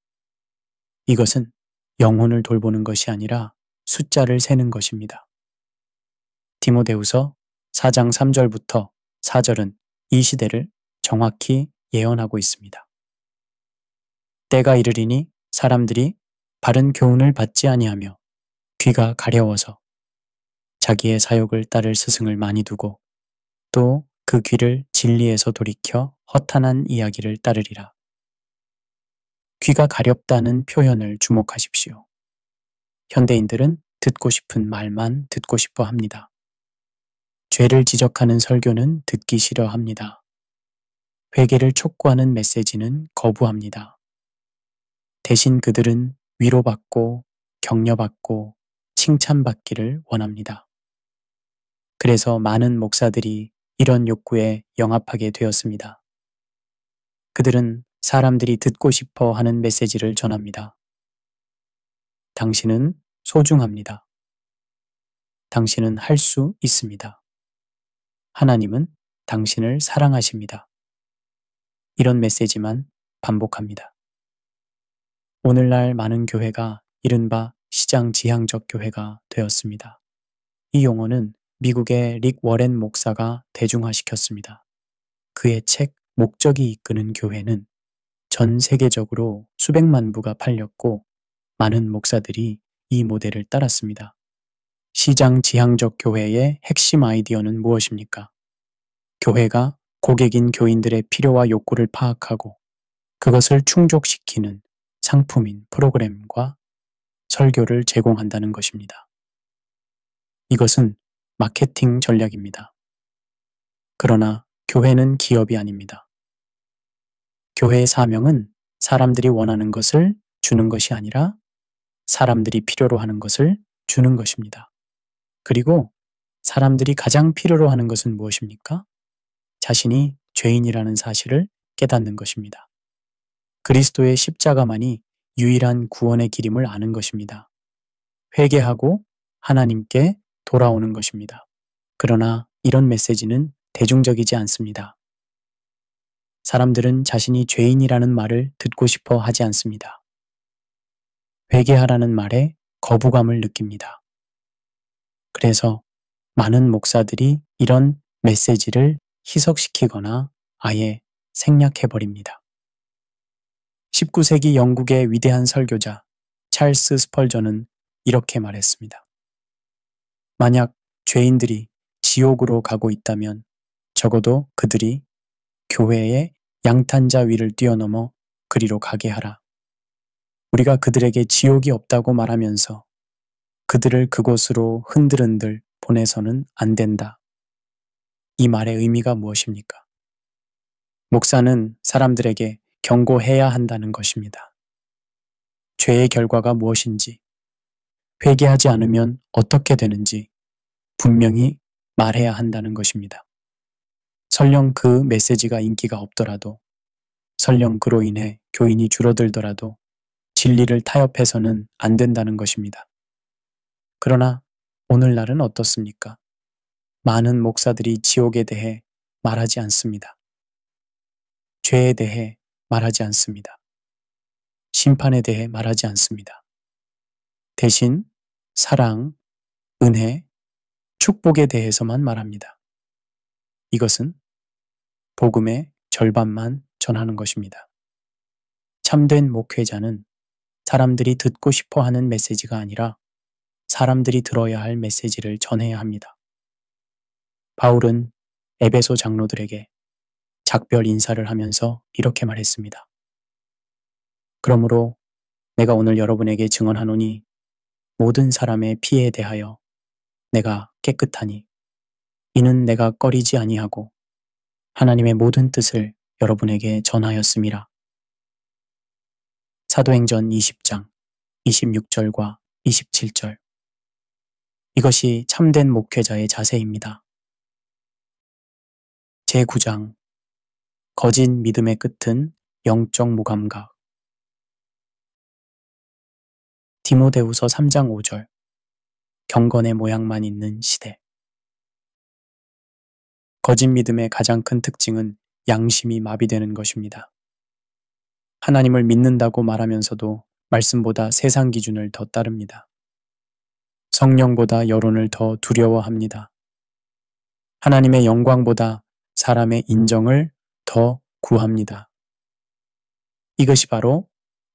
이것은 영혼을 돌보는 것이 아니라 숫자를 세는 것입니다. 디모데후서 4장 3절부터 4절은 이 시대를 정확히 예언하고 있습니다. 때가 이르리니 사람들이 바른 교훈을 받지 아니하며 귀가 가려워서 자기의 사욕을 따를 스승을 많이 두고 또 그 귀를 진리에서 돌이켜 허탄한 이야기를 따르리라. 귀가 가렵다는 표현을 주목하십시오. 현대인들은 듣고 싶은 말만 듣고 싶어 합니다. 죄를 지적하는 설교는 듣기 싫어합니다. 회개를 촉구하는 메시지는 거부합니다. 대신 그들은 위로받고 격려받고 칭찬받기를 원합니다. 그래서 많은 목사들이 이런 욕구에 영합하게 되었습니다. 그들은 사람들이 듣고 싶어 하는 메시지를 전합니다. 당신은 소중합니다. 당신은 할 수 있습니다. 하나님은 당신을 사랑하십니다. 이런 메시지만 반복합니다. 오늘날 많은 교회가 이른바 시장지향적 교회가 되었습니다. 이 용어는 미국의 릭 워렌 목사가 대중화시켰습니다. 그의 책 목적이 이끄는 교회는 전 세계적으로 수백만 부가 팔렸고 많은 목사들이 이 모델을 따랐습니다. 시장지향적 교회의 핵심 아이디어는 무엇입니까? 교회가 고객인 교인들의 필요와 욕구를 파악하고 그것을 충족시키는 상품인 프로그램과 설교를 제공한다는 것입니다. 이것은 마케팅 전략입니다. 그러나 교회는 기업이 아닙니다. 교회의 사명은 사람들이 원하는 것을 주는 것이 아니라 사람들이 필요로 하는 것을 주는 것입니다. 그리고 사람들이 가장 필요로 하는 것은 무엇입니까? 자신이 죄인이라는 사실을 깨닫는 것입니다. 그리스도의 십자가만이 유일한 구원의 길임을 아는 것입니다. 회개하고 하나님께 돌아오는 것입니다. 그러나 이런 메시지는 대중적이지 않습니다. 사람들은 자신이 죄인이라는 말을 듣고 싶어 하지 않습니다. 회개하라는 말에 거부감을 느낍니다. 그래서 많은 목사들이 이런 메시지를 희석시키거나 아예 생략해버립니다. 19세기 영국의 위대한 설교자 찰스 스펄전은 이렇게 말했습니다. 만약 죄인들이 지옥으로 가고 있다면 적어도 그들이 교회의 양탄자 위를 뛰어넘어 그리로 가게 하라. 우리가 그들에게 지옥이 없다고 말하면서 그들을 그곳으로 흔들흔들 보내서는 안 된다. 이 말의 의미가 무엇입니까? 목사는 사람들에게 경고해야 한다는 것입니다. 죄의 결과가 무엇인지, 회개하지 않으면 어떻게 되는지 분명히 말해야 한다는 것입니다. 설령 그 메시지가 인기가 없더라도, 설령 그로 인해 교인이 줄어들더라도 진리를 타협해서는 안 된다는 것입니다. 그러나 오늘날은 어떻습니까? 많은 목사들이 지옥에 대해 말하지 않습니다. 죄에 대해 말하지 않습니다. 심판에 대해 말하지 않습니다. 대신 사랑, 은혜, 축복에 대해서만 말합니다. 이것은 복음의 절반만 전하는 것입니다. 참된 목회자는 사람들이 듣고 싶어 하는 메시지가 아니라 사람들이 들어야 할 메시지를 전해야 합니다. 바울은 에베소 장로들에게 작별 인사를 하면서 이렇게 말했습니다. 그러므로 내가 오늘 여러분에게 증언하노니 모든 사람의 피에 대하여 내가 깨끗하니 이는 내가 꺼리지 아니하고 하나님의 모든 뜻을 여러분에게 전하였음이라. 사도행전 20장 26절과 27절. 이것이 참된 목회자의 자세입니다. 제9장 거짓 믿음의 끝은 영적 무감각. 디모데후서 3장 5절. 경건의 모양만 있는 시대. 거짓 믿음의 가장 큰 특징은 양심이 마비되는 것입니다. 하나님을 믿는다고 말하면서도 말씀보다 세상 기준을 더 따릅니다. 성령보다 여론을 더 두려워합니다. 하나님의 영광보다 사람의 인정을 더 구합니다. 이것이 바로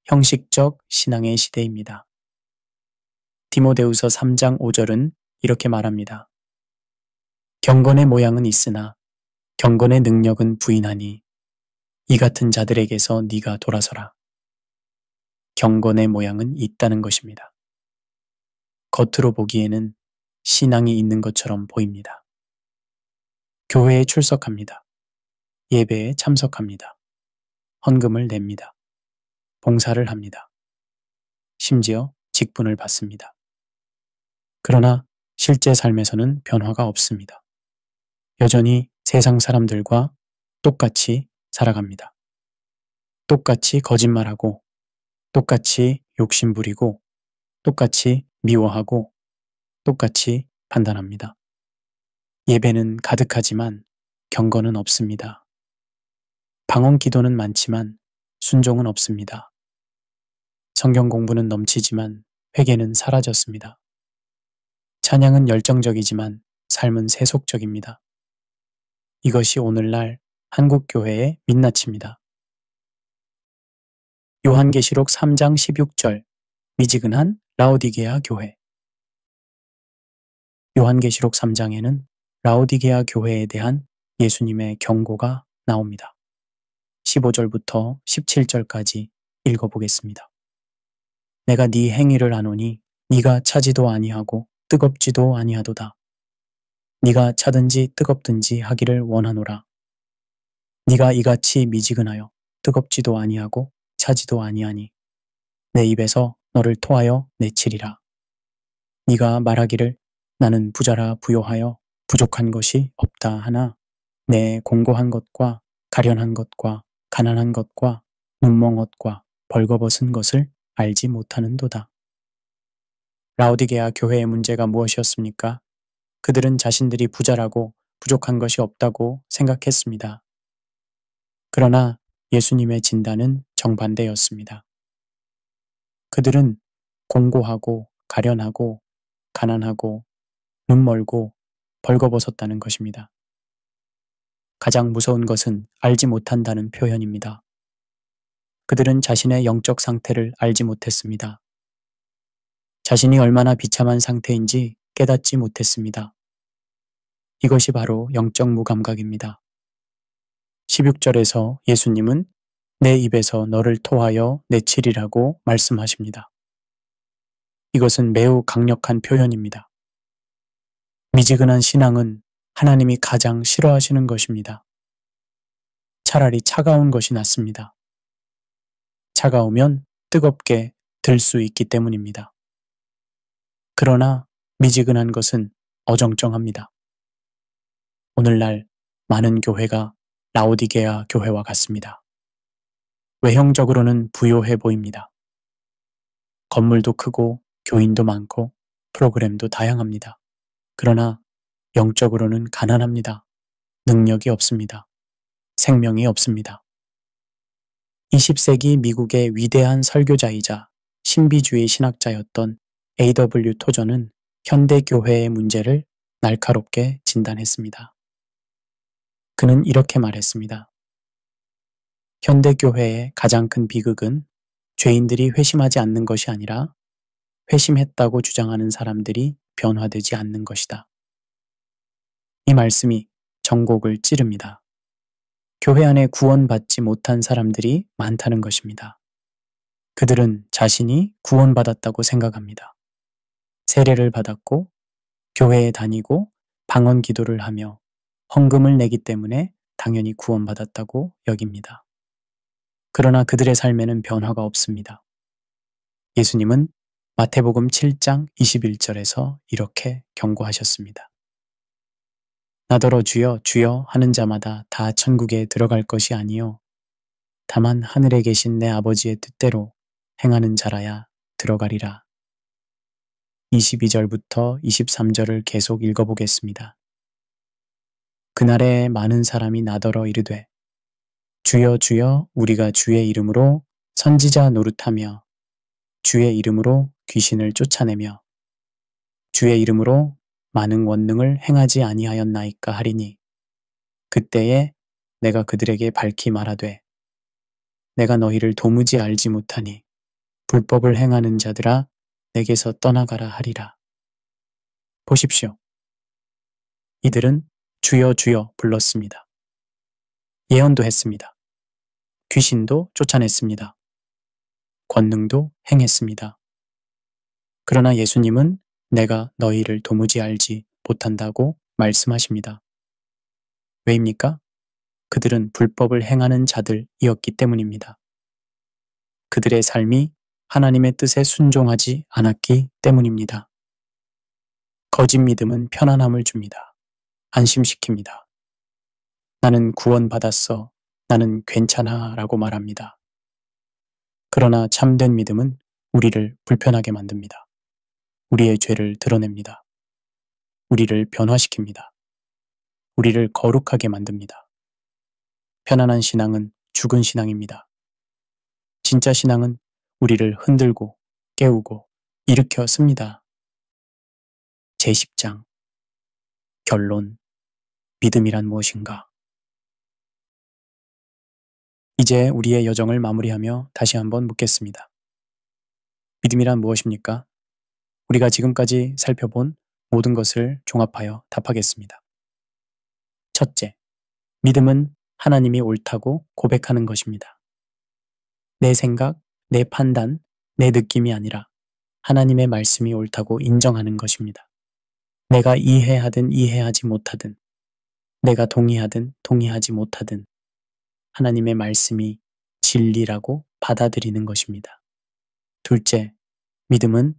형식적 신앙의 시대입니다. 디모데후서 3장 5절은 이렇게 말합니다. 경건의 모양은 있으나 경건의 능력은 부인하니 이 같은 자들에게서 네가 돌아서라. 경건의 모양은 있다는 것입니다. 겉으로 보기에는 신앙이 있는 것처럼 보입니다. 교회에 출석합니다. 예배에 참석합니다. 헌금을 냅니다. 봉사를 합니다. 심지어 직분을 받습니다. 그러나 실제 삶에서는 변화가 없습니다. 여전히 세상 사람들과 똑같이 살아갑니다. 똑같이 거짓말하고, 똑같이 욕심부리고, 똑같이 미워하고, 똑같이 판단합니다. 예배는 가득하지만 경건은 없습니다. 방언 기도는 많지만 순종은 없습니다. 성경 공부는 넘치지만 회개는 사라졌습니다. 찬양은 열정적이지만 삶은 세속적입니다. 이것이 오늘날 한국 교회의 민낯입니다. 요한계시록 3장 16절 미지근한 라오디게아 교회. 요한계시록 3장에는 라오디게아 교회에 대한 예수님의 경고가 나옵니다. 15절부터 17절까지 읽어보겠습니다. 내가 네 행위를 아노니 네가 차지도 아니하고 뜨겁지도 아니하도다. 네가 차든지 뜨겁든지 하기를 원하노라. 네가 이같이 미지근하여 뜨겁지도 아니하고 차지도 아니하니 내 입에서 너를 토하여 내치리라. 네가 말하기를 나는 부자라 부요하여 부족한 것이 없다 하나 내 공고한 것과 가련한 것과 가난한 것과 눈멍엇과 벌거벗은 것을 알지 못하는도다. 라오디게아 교회의 문제가 무엇이었습니까? 그들은 자신들이 부자라고 부족한 것이 없다고 생각했습니다. 그러나 예수님의 진단은 정반대였습니다. 그들은 공고하고 가련하고 가난하고 눈멀고 벌거벗었다는 것입니다. 가장 무서운 것은 알지 못한다는 표현입니다. 그들은 자신의 영적 상태를 알지 못했습니다. 자신이 얼마나 비참한 상태인지 깨닫지 못했습니다. 이것이 바로 영적 무감각입니다. 16절에서 예수님은 내 입에서 너를 토하여 내치리라고 말씀하십니다. 이것은 매우 강력한 표현입니다. 미지근한 신앙은 하나님이 가장 싫어하시는 것입니다. 차라리 차가운 것이 낫습니다. 차가우면 뜨겁게 들 수 있기 때문입니다. 그러나 미지근한 것은 어정쩡합니다. 오늘날 많은 교회가 라오디게아 교회와 같습니다. 외형적으로는 부요해 보입니다. 건물도 크고 교인도 많고 프로그램도 다양합니다. 그러나 영적으로는 가난합니다. 능력이 없습니다. 생명이 없습니다. 20세기 미국의 위대한 설교자이자 신비주의 신학자였던 A.W. 토저는 현대교회의 문제를 날카롭게 진단했습니다. 그는 이렇게 말했습니다. 현대교회의 가장 큰 비극은 죄인들이 회심하지 않는 것이 아니라 회심했다고 주장하는 사람들이 변화되지 않는 것이다. 이 말씀이 전곡을 찌릅니다. 교회 안에 구원받지 못한 사람들이 많다는 것입니다. 그들은 자신이 구원받았다고 생각합니다. 세례를 받았고 교회에 다니고 방언 기도를 하며 헌금을 내기 때문에 당연히 구원받았다고 여깁니다. 그러나 그들의 삶에는 변화가 없습니다. 예수님은 마태복음 7장 21절에서 이렇게 경고하셨습니다. 나더러 주여 주여 하는 자마다 다 천국에 들어갈 것이 아니요 다만 하늘에 계신 내 아버지의 뜻대로 행하는 자라야 들어가리라. 22절부터 23절을 계속 읽어보겠습니다. 그날에 많은 사람이 나더러 이르되 주여 주여 우리가 주의 이름으로 선지자 노릇하며 주의 이름으로 귀신을 쫓아내며 주의 이름으로 많은 원능을 행하지 아니하였나이까 하리니 그때에 내가 그들에게 밝히 말하되 내가 너희를 도무지 알지 못하니 불법을 행하는 자들아 내게서 떠나가라 하리라. 보십시오. 이들은 주여 주여 불렀습니다. 예언도 했습니다. 귀신도 쫓아냈습니다. 권능도 행했습니다. 그러나 예수님은 내가 너희를 도무지 알지 못한다고 말씀하십니다. 왜입니까? 그들은 불법을 행하는 자들이었기 때문입니다. 그들의 삶이 하나님의 뜻에 순종하지 않았기 때문입니다. 거짓 믿음은 편안함을 줍니다. 안심시킵니다. 나는 구원받았어. 나는 괜찮아 라고 말합니다. 그러나 참된 믿음은 우리를 불편하게 만듭니다. 우리의 죄를 드러냅니다. 우리를 변화시킵니다. 우리를 거룩하게 만듭니다. 편안한 신앙은 죽은 신앙입니다. 진짜 신앙은 우리를 흔들고 깨우고 일으켜 씁니다. 제10장 결론 믿음이란 무엇인가? 이제 우리의 여정을 마무리하며 다시 한번 묻겠습니다. 믿음이란 무엇입니까? 우리가 지금까지 살펴본 모든 것을 종합하여 답하겠습니다. 첫째, 믿음은 하나님이 옳다고 고백하는 것입니다. 내 생각, 내 판단, 내 느낌이 아니라 하나님의 말씀이 옳다고 인정하는 것입니다. 내가 이해하든 이해하지 못하든, 내가 동의하든 동의하지 못하든 하나님의 말씀이 진리라고 받아들이는 것입니다. 둘째, 믿음은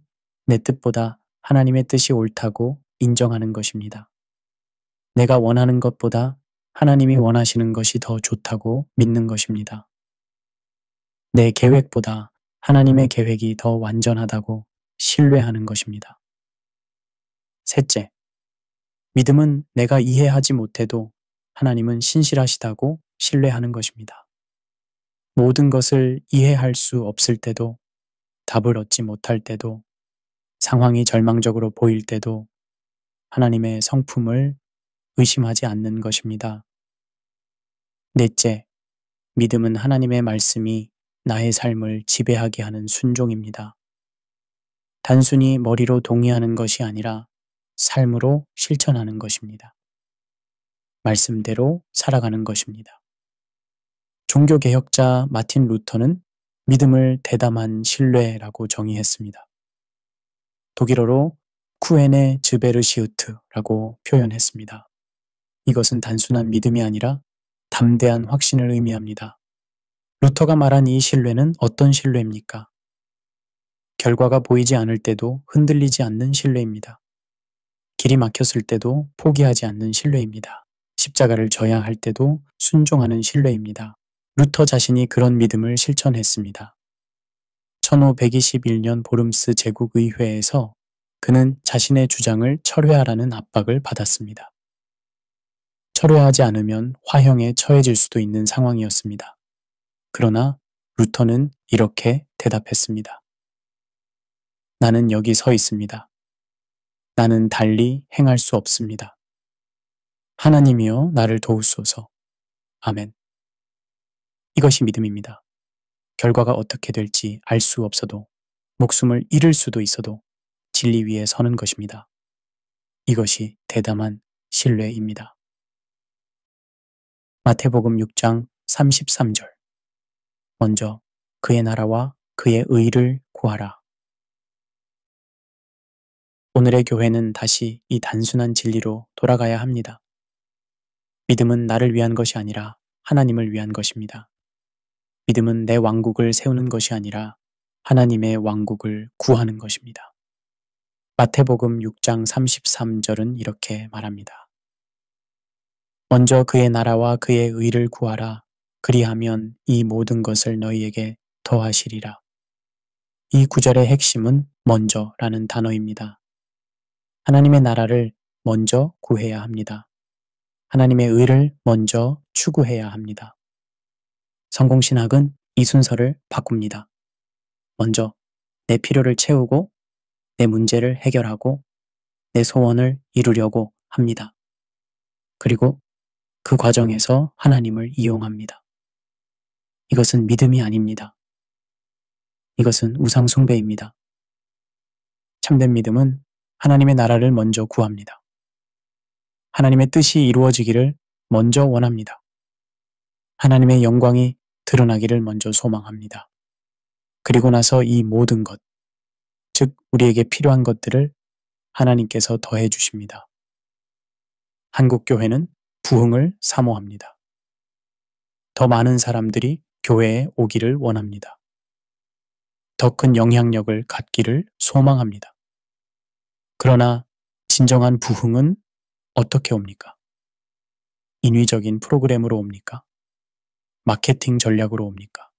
내 뜻보다 하나님의 뜻이 옳다고 인정하는 것입니다. 내가 원하는 것보다 하나님이 원하시는 것이 더 좋다고 믿는 것입니다. 내 계획보다 하나님의 계획이 더 완전하다고 신뢰하는 것입니다. 셋째, 믿음은 내가 이해하지 못해도 하나님은 신실하시다고 신뢰하는 것입니다. 모든 것을 이해할 수 없을 때도, 답을 얻지 못할 때도, 상황이 절망적으로 보일 때도 하나님의 성품을 의심하지 않는 것입니다. 넷째, 믿음은 하나님의 말씀이 나의 삶을 지배하게 하는 순종입니다. 단순히 머리로 동의하는 것이 아니라 삶으로 실천하는 것입니다. 말씀대로 살아가는 것입니다. 종교개혁자 마틴 루터는 믿음을 대담한 신뢰라고 정의했습니다. 독일어로 쿠에네 즈베르시우트라고 표현했습니다. 이것은 단순한 믿음이 아니라 담대한 확신을 의미합니다. 루터가 말한 이 신뢰는 어떤 신뢰입니까? 결과가 보이지 않을 때도 흔들리지 않는 신뢰입니다. 길이 막혔을 때도 포기하지 않는 신뢰입니다. 십자가를 져야 할 때도 순종하는 신뢰입니다. 루터 자신이 그런 믿음을 실천했습니다. 1521년 보름스 제국의회에서 그는 자신의 주장을 철회하라는 압박을 받았습니다. 철회하지 않으면 화형에 처해질 수도 있는 상황이었습니다. 그러나 루터는 이렇게 대답했습니다. 나는 여기 서 있습니다. 나는 달리 행할 수 없습니다. 하나님이여 나를 도우소서. 아멘. 이것이 믿음입니다. 결과가 어떻게 될지 알 수 없어도, 목숨을 잃을 수도 있어도 진리 위에 서는 것입니다. 이것이 대담한 신뢰입니다. 마태복음 6장 33절. 먼저 그의 나라와 그의 의를 구하라. 오늘의 교회는 다시 이 단순한 진리로 돌아가야 합니다. 믿음은 나를 위한 것이 아니라 하나님을 위한 것입니다. 믿음은 내 왕국을 세우는 것이 아니라 하나님의 왕국을 구하는 것입니다. 마태복음 6장 33절은 이렇게 말합니다. 먼저 그의 나라와 그의 의를 구하라. 그리하면 이 모든 것을 너희에게 더하시리라. 이 구절의 핵심은 먼저라는 단어입니다. 하나님의 나라를 먼저 구해야 합니다. 하나님의 의를 먼저 추구해야 합니다. 성공신학은 이 순서를 바꿉니다. 먼저 내 필요를 채우고 내 문제를 해결하고 내 소원을 이루려고 합니다. 그리고 그 과정에서 하나님을 이용합니다. 이것은 믿음이 아닙니다. 이것은 우상숭배입니다. 참된 믿음은 하나님의 나라를 먼저 구합니다. 하나님의 뜻이 이루어지기를 먼저 원합니다. 하나님의 영광이 드러나기를 먼저 소망합니다. 그리고 나서 이 모든 것, 즉 우리에게 필요한 것들을 하나님께서 더해 주십니다. 한국교회는 부흥을 사모합니다. 더 많은 사람들이 교회에 오기를 원합니다. 더 큰 영향력을 갖기를 소망합니다. 그러나 진정한 부흥은 어떻게 옵니까? 인위적인 프로그램으로 옵니까? 마케팅 전략으로 옵니까?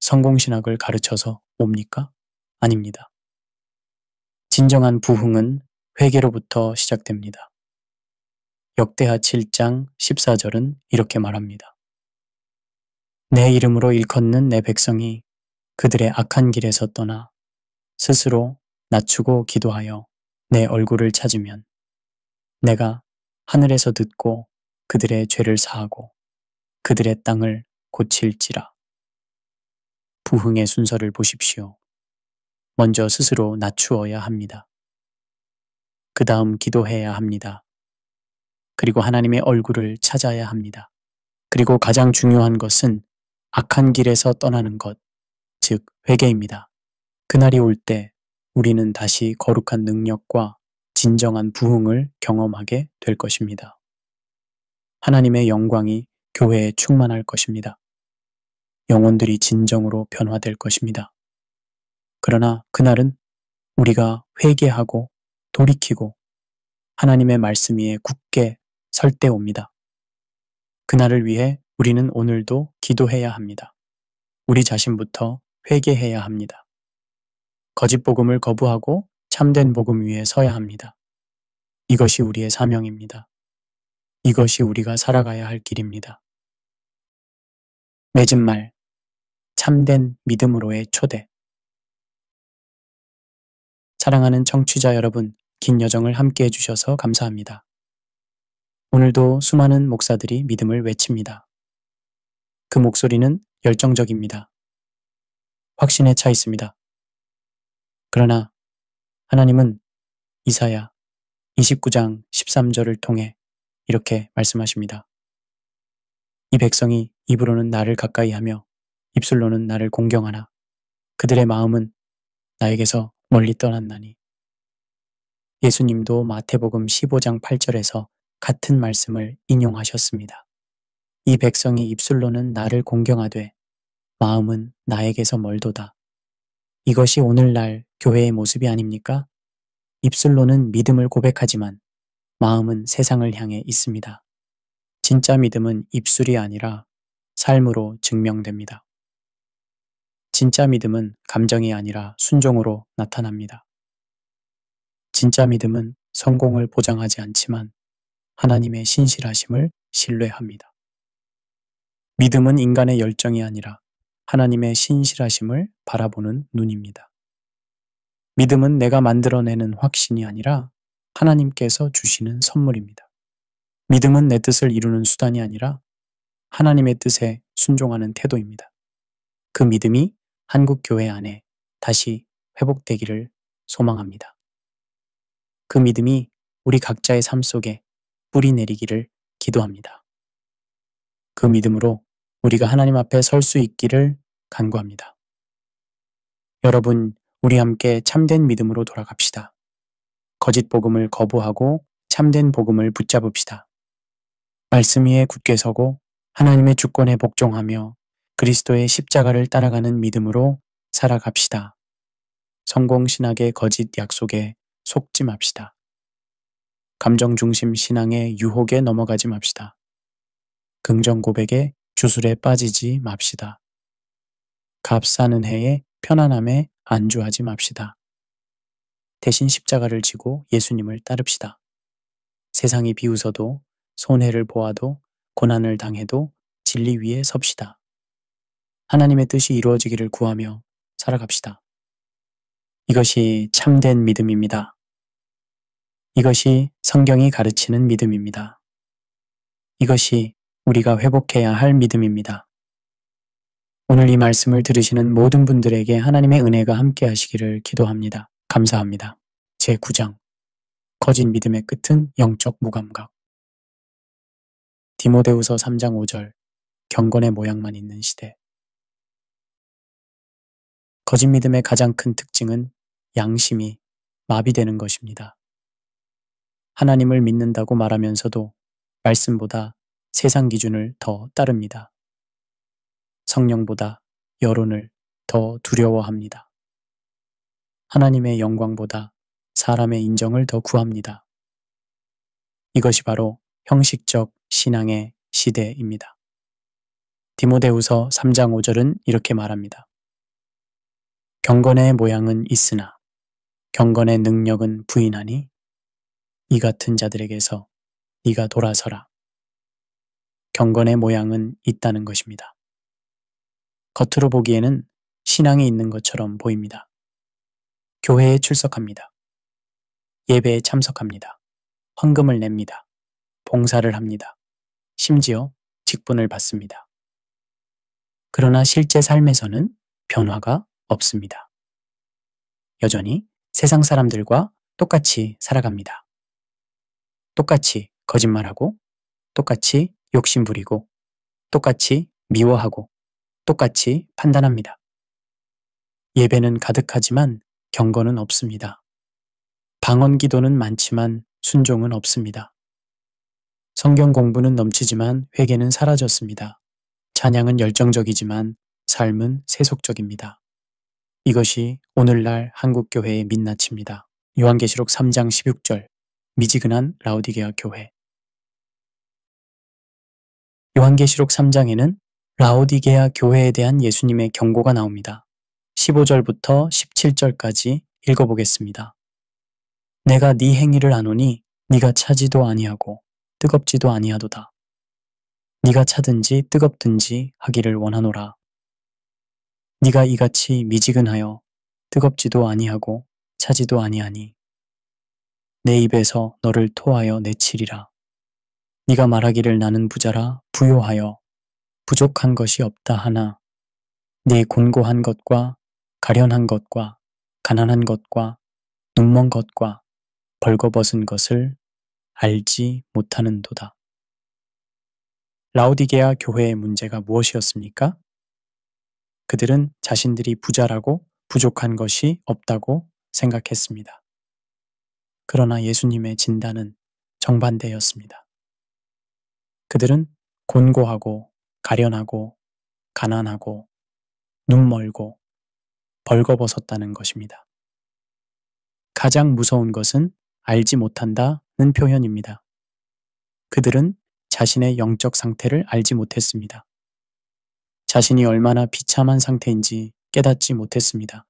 성공신학을 가르쳐서 옵니까? 아닙니다. 진정한 부흥은 회개로부터 시작됩니다. 역대하 7장 14절은 이렇게 말합니다. 내 이름으로 일컫는 내 백성이 그들의 악한 길에서 떠나 스스로 낮추고 기도하여 내 얼굴을 찾으면 내가 하늘에서 듣고 그들의 죄를 사하고 그들의 땅을 고칠지라. 부흥의 순서를 보십시오. 먼저 스스로 낮추어야 합니다. 그 다음 기도해야 합니다. 그리고 하나님의 얼굴을 찾아야 합니다. 그리고 가장 중요한 것은 악한 길에서 떠나는 것, 즉 회개입니다. 그날이 올 때 우리는 다시 거룩한 능력과 진정한 부흥을 경험하게 될 것입니다. 하나님의 영광이 교회에 충만할 것입니다. 영혼들이 진정으로 변화될 것입니다. 그러나 그날은 우리가 회개하고 돌이키고 하나님의 말씀 위에 굳게 설 때 옵니다. 그날을 위해 우리는 오늘도 기도해야 합니다. 우리 자신부터 회개해야 합니다. 거짓 복음을 거부하고 참된 복음 위에 서야 합니다. 이것이 우리의 사명입니다. 이것이 우리가 살아가야 할 길입니다. 맺은 말, 참된 믿음으로의 초대. 사랑하는 청취자 여러분, 긴 여정을 함께 해주셔서 감사합니다. 오늘도 수많은 목사들이 믿음을 외칩니다. 그 목소리는 열정적입니다. 확신에 차 있습니다. 그러나 하나님은 이사야 29장 13절을 통해 이렇게 말씀하십니다. 이 백성이 입으로는 나를 가까이 하며 입술로는 나를 공경하나 그들의 마음은 나에게서 멀리 떠났나니. 예수님도 마태복음 15장 8절에서 같은 말씀을 인용하셨습니다. 이 백성이 입술로는 나를 공경하되 마음은 나에게서 멀도다. 이것이 오늘날 교회의 모습이 아닙니까? 입술로는 믿음을 고백하지만 마음은 세상을 향해 있습니다. 진짜 믿음은 입술이 아니라 삶으로 증명됩니다. 진짜 믿음은 감정이 아니라 순종으로 나타납니다. 진짜 믿음은 성공을 보장하지 않지만 하나님의 신실하심을 신뢰합니다. 믿음은 인간의 열정이 아니라 하나님의 신실하심을 바라보는 눈입니다. 믿음은 내가 만들어내는 확신이 아니라 하나님께서 주시는 선물입니다. 믿음은 내 뜻을 이루는 수단이 아니라 하나님의 뜻에 순종하는 태도입니다. 그 믿음이 한국 교회 안에 다시 회복되기를 소망합니다. 그 믿음이 우리 각자의 삶 속에 뿌리 내리기를 기도합니다. 그 믿음으로 우리가 하나님 앞에 설 수 있기를 간구합니다. 여러분, 우리 함께 참된 믿음으로 돌아갑시다. 거짓 복음을 거부하고 참된 복음을 붙잡읍시다. 말씀 위에 굳게 서고 하나님의 주권에 복종하며 그리스도의 십자가를 따라가는 믿음으로 살아갑시다. 성공신학의 거짓 약속에 속지 맙시다. 감정 중심 신앙의 유혹에 넘어가지 맙시다. 긍정 고백에 주술에 빠지지 맙시다. 값싸는 해에 편안함에 안주하지 맙시다. 대신 십자가를 지고 예수님을 따릅시다. 세상이 비웃어도 손해를 보아도 고난을 당해도 진리 위에 섭시다. 하나님의 뜻이 이루어지기를 구하며 살아갑시다. 이것이 참된 믿음입니다. 이것이 성경이 가르치는 믿음입니다. 이것이 우리가 회복해야 할 믿음입니다. 오늘 이 말씀을 들으시는 모든 분들에게 하나님의 은혜가 함께 하시기를 기도합니다. 감사합니다. 제9장 거짓 믿음의 끝은 영적 무감각. 디모데후서 3장 5절 경건의 모양만 있는 시대. 거짓 믿음의 가장 큰 특징은 양심이 마비되는 것입니다. 하나님을 믿는다고 말하면서도 말씀보다 세상 기준을 더 따릅니다. 성령보다 여론을 더 두려워합니다. 하나님의 영광보다 사람의 인정을 더 구합니다. 이것이 바로 형식적 신앙의 시대입니다. 디모데후서 3장 5절은 이렇게 말합니다. 경건의 모양은 있으나 경건의 능력은 부인하니 이 같은 자들에게서 네가 돌아서라. 경건의 모양은 있다는 것입니다. 겉으로 보기에는 신앙이 있는 것처럼 보입니다. 교회에 출석합니다. 예배에 참석합니다. 헌금을 냅니다. 봉사를 합니다. 심지어 직분을 받습니다. 그러나 실제 삶에서는 변화가 없습니다. 여전히 세상 사람들과 똑같이 살아갑니다. 똑같이 거짓말하고, 똑같이 욕심부리고, 똑같이 미워하고, 똑같이 판단합니다. 예배는 가득하지만 경건은 없습니다. 방언 기도는 많지만 순종은 없습니다. 성경 공부는 넘치지만 회개는 사라졌습니다. 찬양은 열정적이지만 삶은 세속적입니다. 이것이 오늘날 한국교회의 민낯입니다. 요한계시록 3장 16절 미지근한 라오디게아 교회. 요한계시록 3장에는 라오디게아 교회에 대한 예수님의 경고가 나옵니다. 15절부터 17절까지 읽어보겠습니다. 내가 네 행위를 아노니 네가 차지도 아니하고 뜨겁지도 아니하도다. 네가 차든지 뜨겁든지 하기를 원하노라. 네가 이같이 미지근하여 뜨겁지도 아니하고 차지도 아니하니 내 입에서 너를 토하여 내치리라. 네가 말하기를 나는 부자라 부요하여 부족한 것이 없다 하나 네 곤고한 것과 가련한 것과 가난한 것과 눈먼 것과 벌거벗은 것을 알지 못하는도다. 라오디게아 교회의 문제가 무엇이었습니까? 그들은 자신들이 부자라고 부족한 것이 없다고 생각했습니다. 그러나 예수님의 진단은 정반대였습니다. 그들은 곤고하고 가련하고 가난하고 눈멀고 벌거벗었다는 것입니다. 가장 무서운 것은 알지 못한다는 표현입니다. 그들은 자신의 영적 상태를 알지 못했습니다. 자신이 얼마나 비참한 상태인지 깨닫지 못했습니다.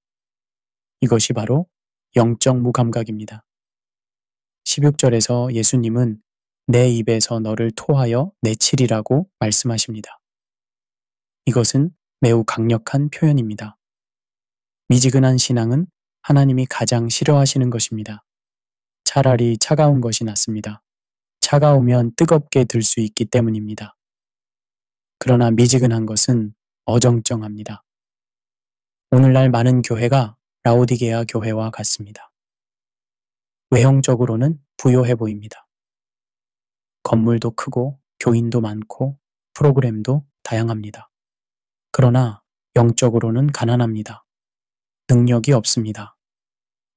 이것이 바로 영적 무감각입니다. 16절에서 예수님은 내 입에서 너를 토하여 내치리라고 말씀하십니다. 이것은 매우 강력한 표현입니다. 미지근한 신앙은 하나님이 가장 싫어하시는 것입니다. 차라리 차가운 것이 낫습니다. 차가우면 뜨겁게 들 수 있기 때문입니다. 그러나 미지근한 것은 어정쩡합니다. 오늘날 많은 교회가 라오디게아 교회와 같습니다. 외형적으로는 부요해 보입니다. 건물도 크고 교인도 많고 프로그램도 다양합니다. 그러나 영적으로는 가난합니다. 능력이 없습니다.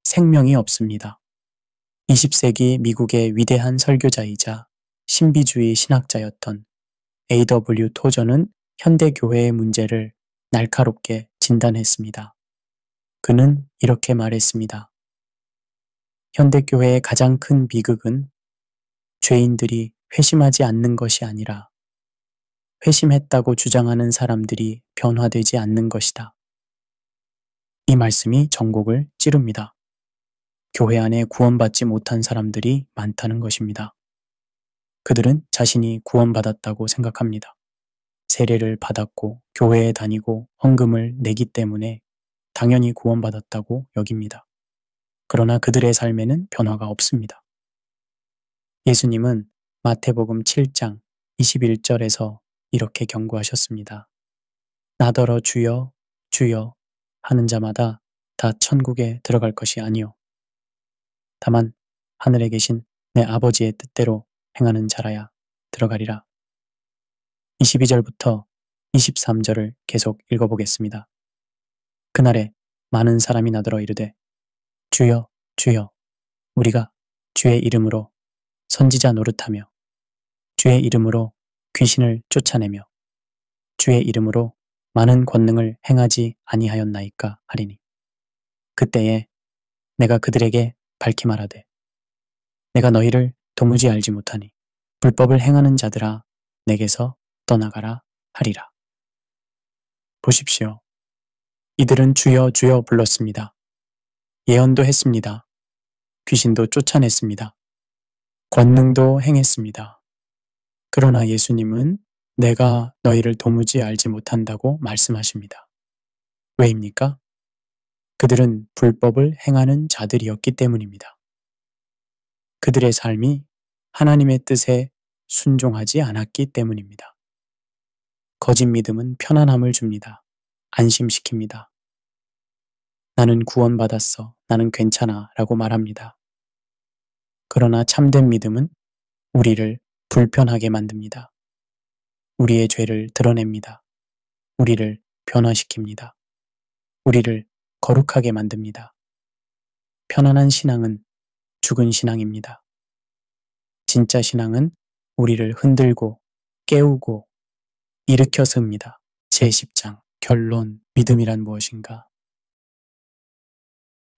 생명이 없습니다. 20세기 미국의 위대한 설교자이자 신비주의 신학자였던 A.W. 토저는 현대교회의 문제를 날카롭게 진단했습니다. 그는 이렇게 말했습니다. 현대교회의 가장 큰 비극은 죄인들이 회심하지 않는 것이 아니라 회심했다고 주장하는 사람들이 변화되지 않는 것이다. 이 말씀이 전곡을 찌릅니다. 교회 안에 구원받지 못한 사람들이 많다는 것입니다. 그들은 자신이 구원받았다고 생각합니다. 세례를 받았고 교회에 다니고 헌금을 내기 때문에 당연히 구원받았다고 여깁니다. 그러나 그들의 삶에는 변화가 없습니다. 예수님은 마태복음 7장 21절에서 이렇게 경고하셨습니다. 나더러 주여 주여 하는 자마다 다 천국에 들어갈 것이 아니요 다만 하늘에 계신 내 아버지의 뜻대로 행하는 자라야 들어가리라. 22절부터 23절을 계속 읽어보겠습니다. 그날에 많은 사람이 나더러 이르되 주여 주여 우리가 주의 이름으로 선지자 노릇하며 주의 이름으로 귀신을 쫓아내며 주의 이름으로 많은 권능을 행하지 아니하였나이까 하리니 그때에 내가 그들에게 밝히 말하되 내가 너희를 도무지 알지 못하니 불법을 행하는 자들아 내게서 떠나가라 하리라. 보십시오. 이들은 주여 주여 불렀습니다. 예언도 했습니다. 귀신도 쫓아냈습니다. 권능도 행했습니다. 그러나 예수님은 내가 너희를 도무지 알지 못한다고 말씀하십니다. 왜입니까? 그들은 불법을 행하는 자들이었기 때문입니다. 그들의 삶이 하나님의 뜻에 순종하지 않았기 때문입니다. 거짓 믿음은 편안함을 줍니다. 안심시킵니다. 나는 구원받았어. 나는 괜찮아. 라고 말합니다. 그러나 참된 믿음은 우리를 불편하게 만듭니다. 우리의 죄를 드러냅니다. 우리를 변화시킵니다. 우리를 거룩하게 만듭니다. 편안한 신앙은 죽은 신앙입니다. 진짜 신앙은 우리를 흔들고 깨우고 일으켜 세웁니다. 제10장 결론 믿음이란 무엇인가?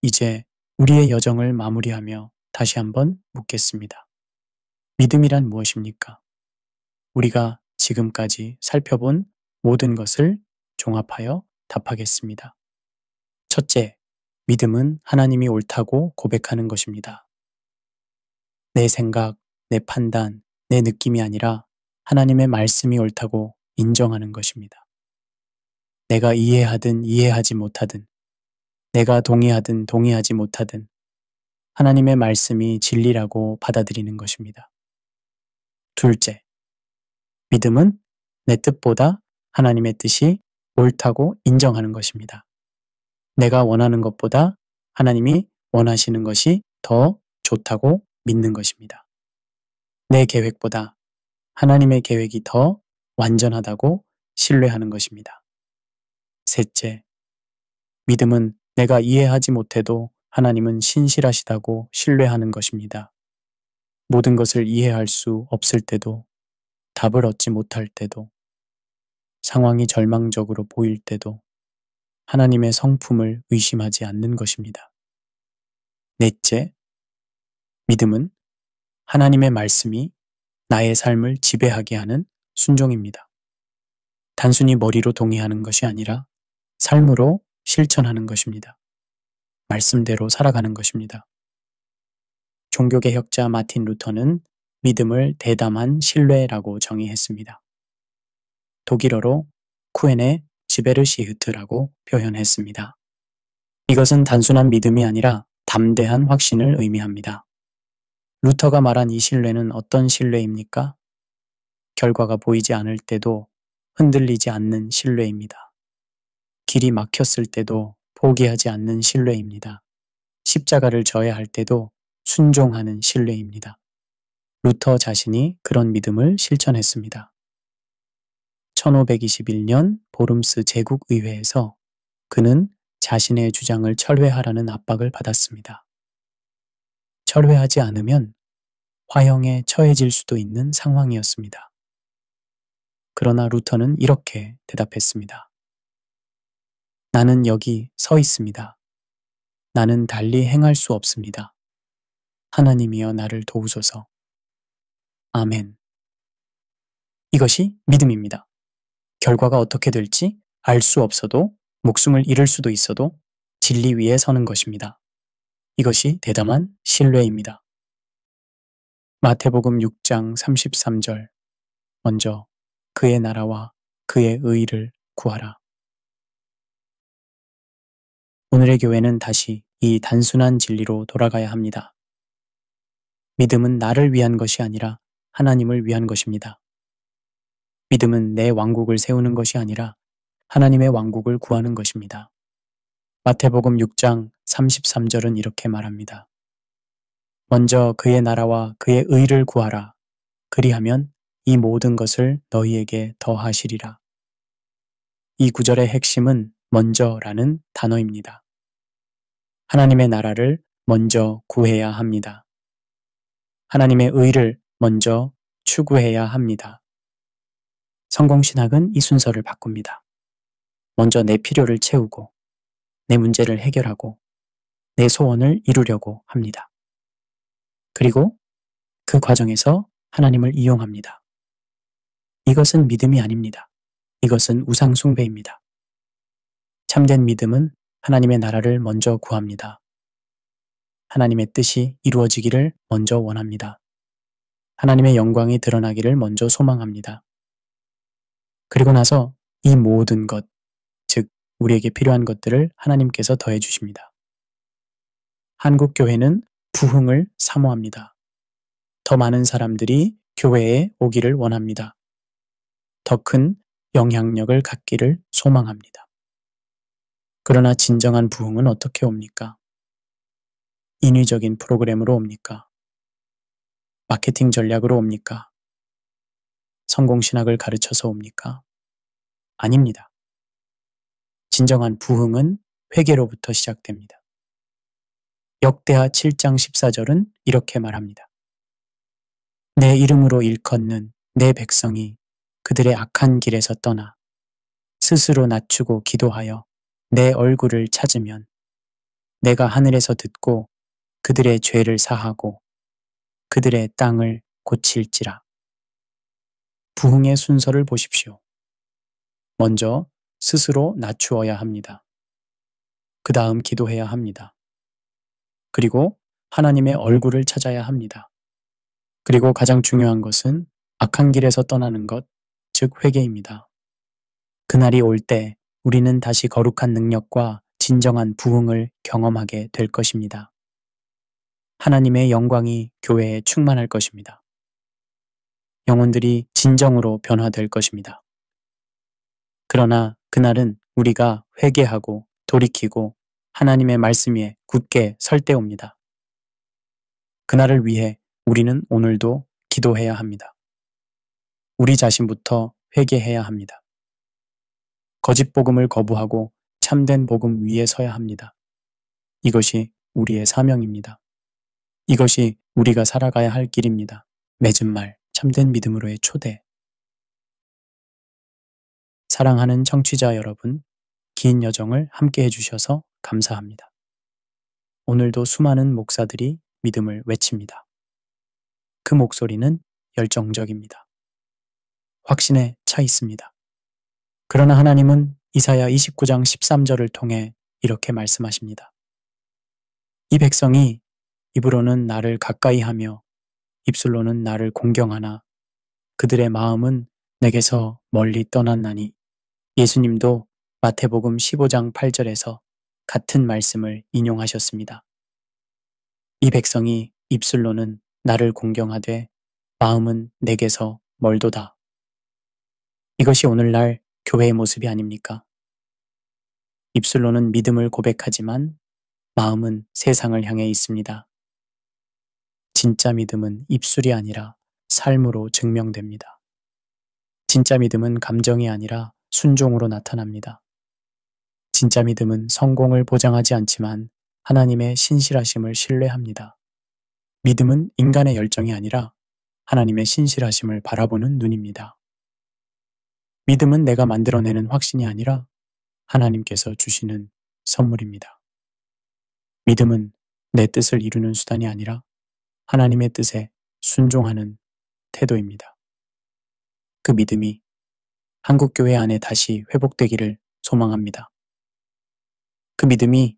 이제 우리의 여정을 마무리하며 다시 한번 묻겠습니다. 믿음이란 무엇입니까? 우리가 지금까지 살펴본 모든 것을 종합하여 답하겠습니다. 첫째, 믿음은 하나님이 옳다고 고백하는 것입니다. 내 생각, 내 판단, 내 느낌이 아니라 하나님의 말씀이 옳다고 인정하는 것입니다. 내가 이해하든 이해하지 못하든, 내가 동의하든 동의하지 못하든, 하나님의 말씀이 진리라고 받아들이는 것입니다. 둘째, 믿음은 내 뜻보다 하나님의 뜻이 옳다고 인정하는 것입니다. 내가 원하는 것보다 하나님이 원하시는 것이 더 좋다고 믿는 것입니다. 내 계획보다 하나님의 계획이 더 완전하다고 신뢰하는 것입니다. 셋째, 믿음은 내가 이해하지 못해도 하나님은 신실하시다고 신뢰하는 것입니다. 모든 것을 이해할 수 없을 때도, 답을 얻지 못할 때도, 상황이 절망적으로 보일 때도 하나님의 성품을 의심하지 않는 것입니다. 넷째, 믿음은 하나님의 말씀이 나의 삶을 지배하게 하는 순종입니다. 단순히 머리로 동의하는 것이 아니라 삶으로 실천하는 것입니다. 말씀대로 살아가는 것입니다. 종교개혁자 마틴 루터는 믿음을 대담한 신뢰라고 정의했습니다. 독일어로 쿠엔의 지베르시흐트라고 표현했습니다. 이것은 단순한 믿음이 아니라 담대한 확신을 의미합니다. 루터가 말한 이 신뢰는 어떤 신뢰입니까? 결과가 보이지 않을 때도 흔들리지 않는 신뢰입니다. 길이 막혔을 때도 포기하지 않는 신뢰입니다. 십자가를 져야 할 때도 순종하는 신뢰입니다. 루터 자신이 그런 믿음을 실천했습니다. 1521년 보름스 제국의회에서 그는 자신의 주장을 철회하라는 압박을 받았습니다. 철회하지 않으면 화형에 처해질 수도 있는 상황이었습니다. 그러나 루터는 이렇게 대답했습니다. 나는 여기 서 있습니다. 나는 달리 행할 수 없습니다. 하나님이여 나를 도우소서. 아멘. 이것이 믿음입니다. 결과가 어떻게 될지 알 수 없어도 목숨을 잃을 수도 있어도 진리 위에 서는 것입니다. 이것이 대담한 신뢰입니다. 마태복음 6장 33절 먼저 그의 나라와 그의 의를 구하라. 오늘의 교회는 다시 이 단순한 진리로 돌아가야 합니다. 믿음은 나를 위한 것이 아니라 하나님을 위한 것입니다. 믿음은 내 왕국을 세우는 것이 아니라 하나님의 왕국을 구하는 것입니다. 마태복음 6장 33절은 이렇게 말합니다. 먼저 그의 나라와 그의 의를 구하라. 그리하면 이 모든 것을 너희에게 더하시리라. 이 구절의 핵심은 먼저라는 단어입니다. 하나님의 나라를 먼저 구해야 합니다. 하나님의 의를 먼저 추구해야 합니다. 성공신학은 이 순서를 바꿉니다. 먼저 내 필요를 채우고 내 문제를 해결하고 내 소원을 이루려고 합니다. 그리고 그 과정에서 하나님을 이용합니다. 이것은 믿음이 아닙니다. 이것은 우상 숭배입니다. 참된 믿음은 하나님의 나라를 먼저 구합니다. 하나님의 뜻이 이루어지기를 먼저 원합니다. 하나님의 영광이 드러나기를 먼저 소망합니다. 그리고 나서 이 모든 것, 즉 우리에게 필요한 것들을 하나님께서 더해 주십니다. 한국 교회는 부흥을 사모합니다. 더 많은 사람들이 교회에 오기를 원합니다. 더 큰 영향력을 갖기를 소망합니다. 그러나 진정한 부흥은 어떻게 옵니까? 인위적인 프로그램으로 옵니까? 마케팅 전략으로 옵니까? 성공신학을 가르쳐서 옵니까? 아닙니다. 진정한 부흥은 회개로부터 시작됩니다. 역대하 7장 14절은 이렇게 말합니다. 내 이름으로 일컫는 내 백성이 그들의 악한 길에서 떠나 스스로 낮추고 기도하여 내 얼굴을 찾으면 내가 하늘에서 듣고 그들의 죄를 사하고 그들의 땅을 고칠지라. 부흥의 순서를 보십시오. 먼저 스스로 낮추어야 합니다. 그 다음 기도해야 합니다. 그리고 하나님의 얼굴을 찾아야 합니다. 그리고 가장 중요한 것은 악한 길에서 떠나는 것, 즉 회개입니다. 그날이 올 때 우리는 다시 거룩한 능력과 진정한 부흥을 경험하게 될 것입니다. 하나님의 영광이 교회에 충만할 것입니다. 영혼들이 진정으로 변화될 것입니다. 그러나 그날은 우리가 회개하고 돌이키고 하나님의 말씀 위에 굳게 설 때옵니다. 그날을 위해 우리는 오늘도 기도해야 합니다. 우리 자신부터 회개해야 합니다. 거짓 복음을 거부하고 참된 복음 위에 서야 합니다. 이것이 우리의 사명입니다. 이것이 우리가 살아가야 할 길입니다. 맺은 말, 참된 믿음으로의 초대. 사랑하는 청취자 여러분, 긴 여정을 함께 해주셔서 감사합니다. 오늘도 수많은 목사들이 믿음을 외칩니다. 그 목소리는 열정적입니다. 확신에 차 있습니다. 그러나 하나님은 이사야 29장 13절을 통해 이렇게 말씀하십니다. 이 백성이 입으로는 나를 가까이 하며 입술로는 나를 공경하나 그들의 마음은 내게서 멀리 떠났나니. 예수님도 마태복음 15장 8절에서 같은 말씀을 인용하셨습니다. 이 백성이 입술로는 나를 공경하되 마음은 내게서 멀도다. 이것이 오늘날 교회의 모습이 아닙니까? 입술로는 믿음을 고백하지만 마음은 세상을 향해 있습니다. 진짜 믿음은 입술이 아니라 삶으로 증명됩니다. 진짜 믿음은 감정이 아니라 순종으로 나타납니다. 진짜 믿음은 성공을 보장하지 않지만 하나님의 신실하심을 신뢰합니다. 믿음은 인간의 열정이 아니라 하나님의 신실하심을 바라보는 눈입니다. 믿음은 내가 만들어내는 확신이 아니라 하나님께서 주시는 선물입니다. 믿음은 내 뜻을 이루는 수단이 아니라 하나님의 뜻에 순종하는 태도입니다. 그 믿음이 한국교회 안에 다시 회복되기를 소망합니다. 그 믿음이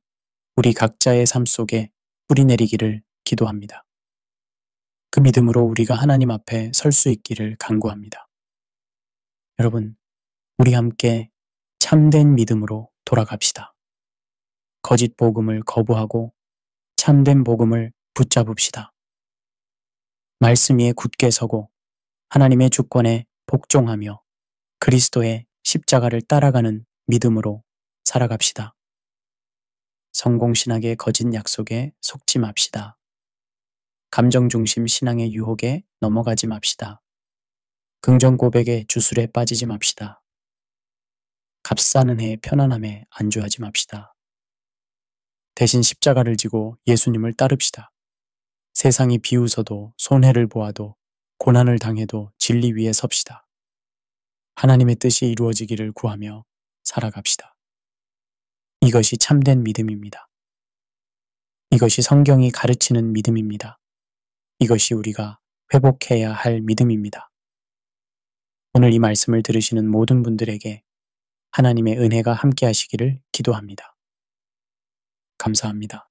우리 각자의 삶 속에 뿌리 내리기를 기도합니다. 그 믿음으로 우리가 하나님 앞에 설 수 있기를 간구합니다. 여러분, 우리 함께 참된 믿음으로 돌아갑시다. 거짓 복음을 거부하고 참된 복음을 붙잡읍시다. 말씀 위에 굳게 서고 하나님의 주권에 복종하며 그리스도의 십자가를 따라가는 믿음으로 살아갑시다. 성공신학의 거짓 약속에 속지 맙시다. 감정 중심 신앙의 유혹에 넘어가지 맙시다. 긍정 고백의 주술에 빠지지 맙시다. 값싸는 해의 편안함에 안주하지 맙시다. 대신 십자가를 지고 예수님을 따릅시다. 세상이 비웃어도 손해를 보아도 고난을 당해도 진리 위에 섭시다. 하나님의 뜻이 이루어지기를 구하며 살아갑시다. 이것이 참된 믿음입니다. 이것이 성경이 가르치는 믿음입니다. 이것이 우리가 회복해야 할 믿음입니다. 오늘 이 말씀을 들으시는 모든 분들에게 하나님의 은혜가 함께 하시기를 기도합니다. 감사합니다.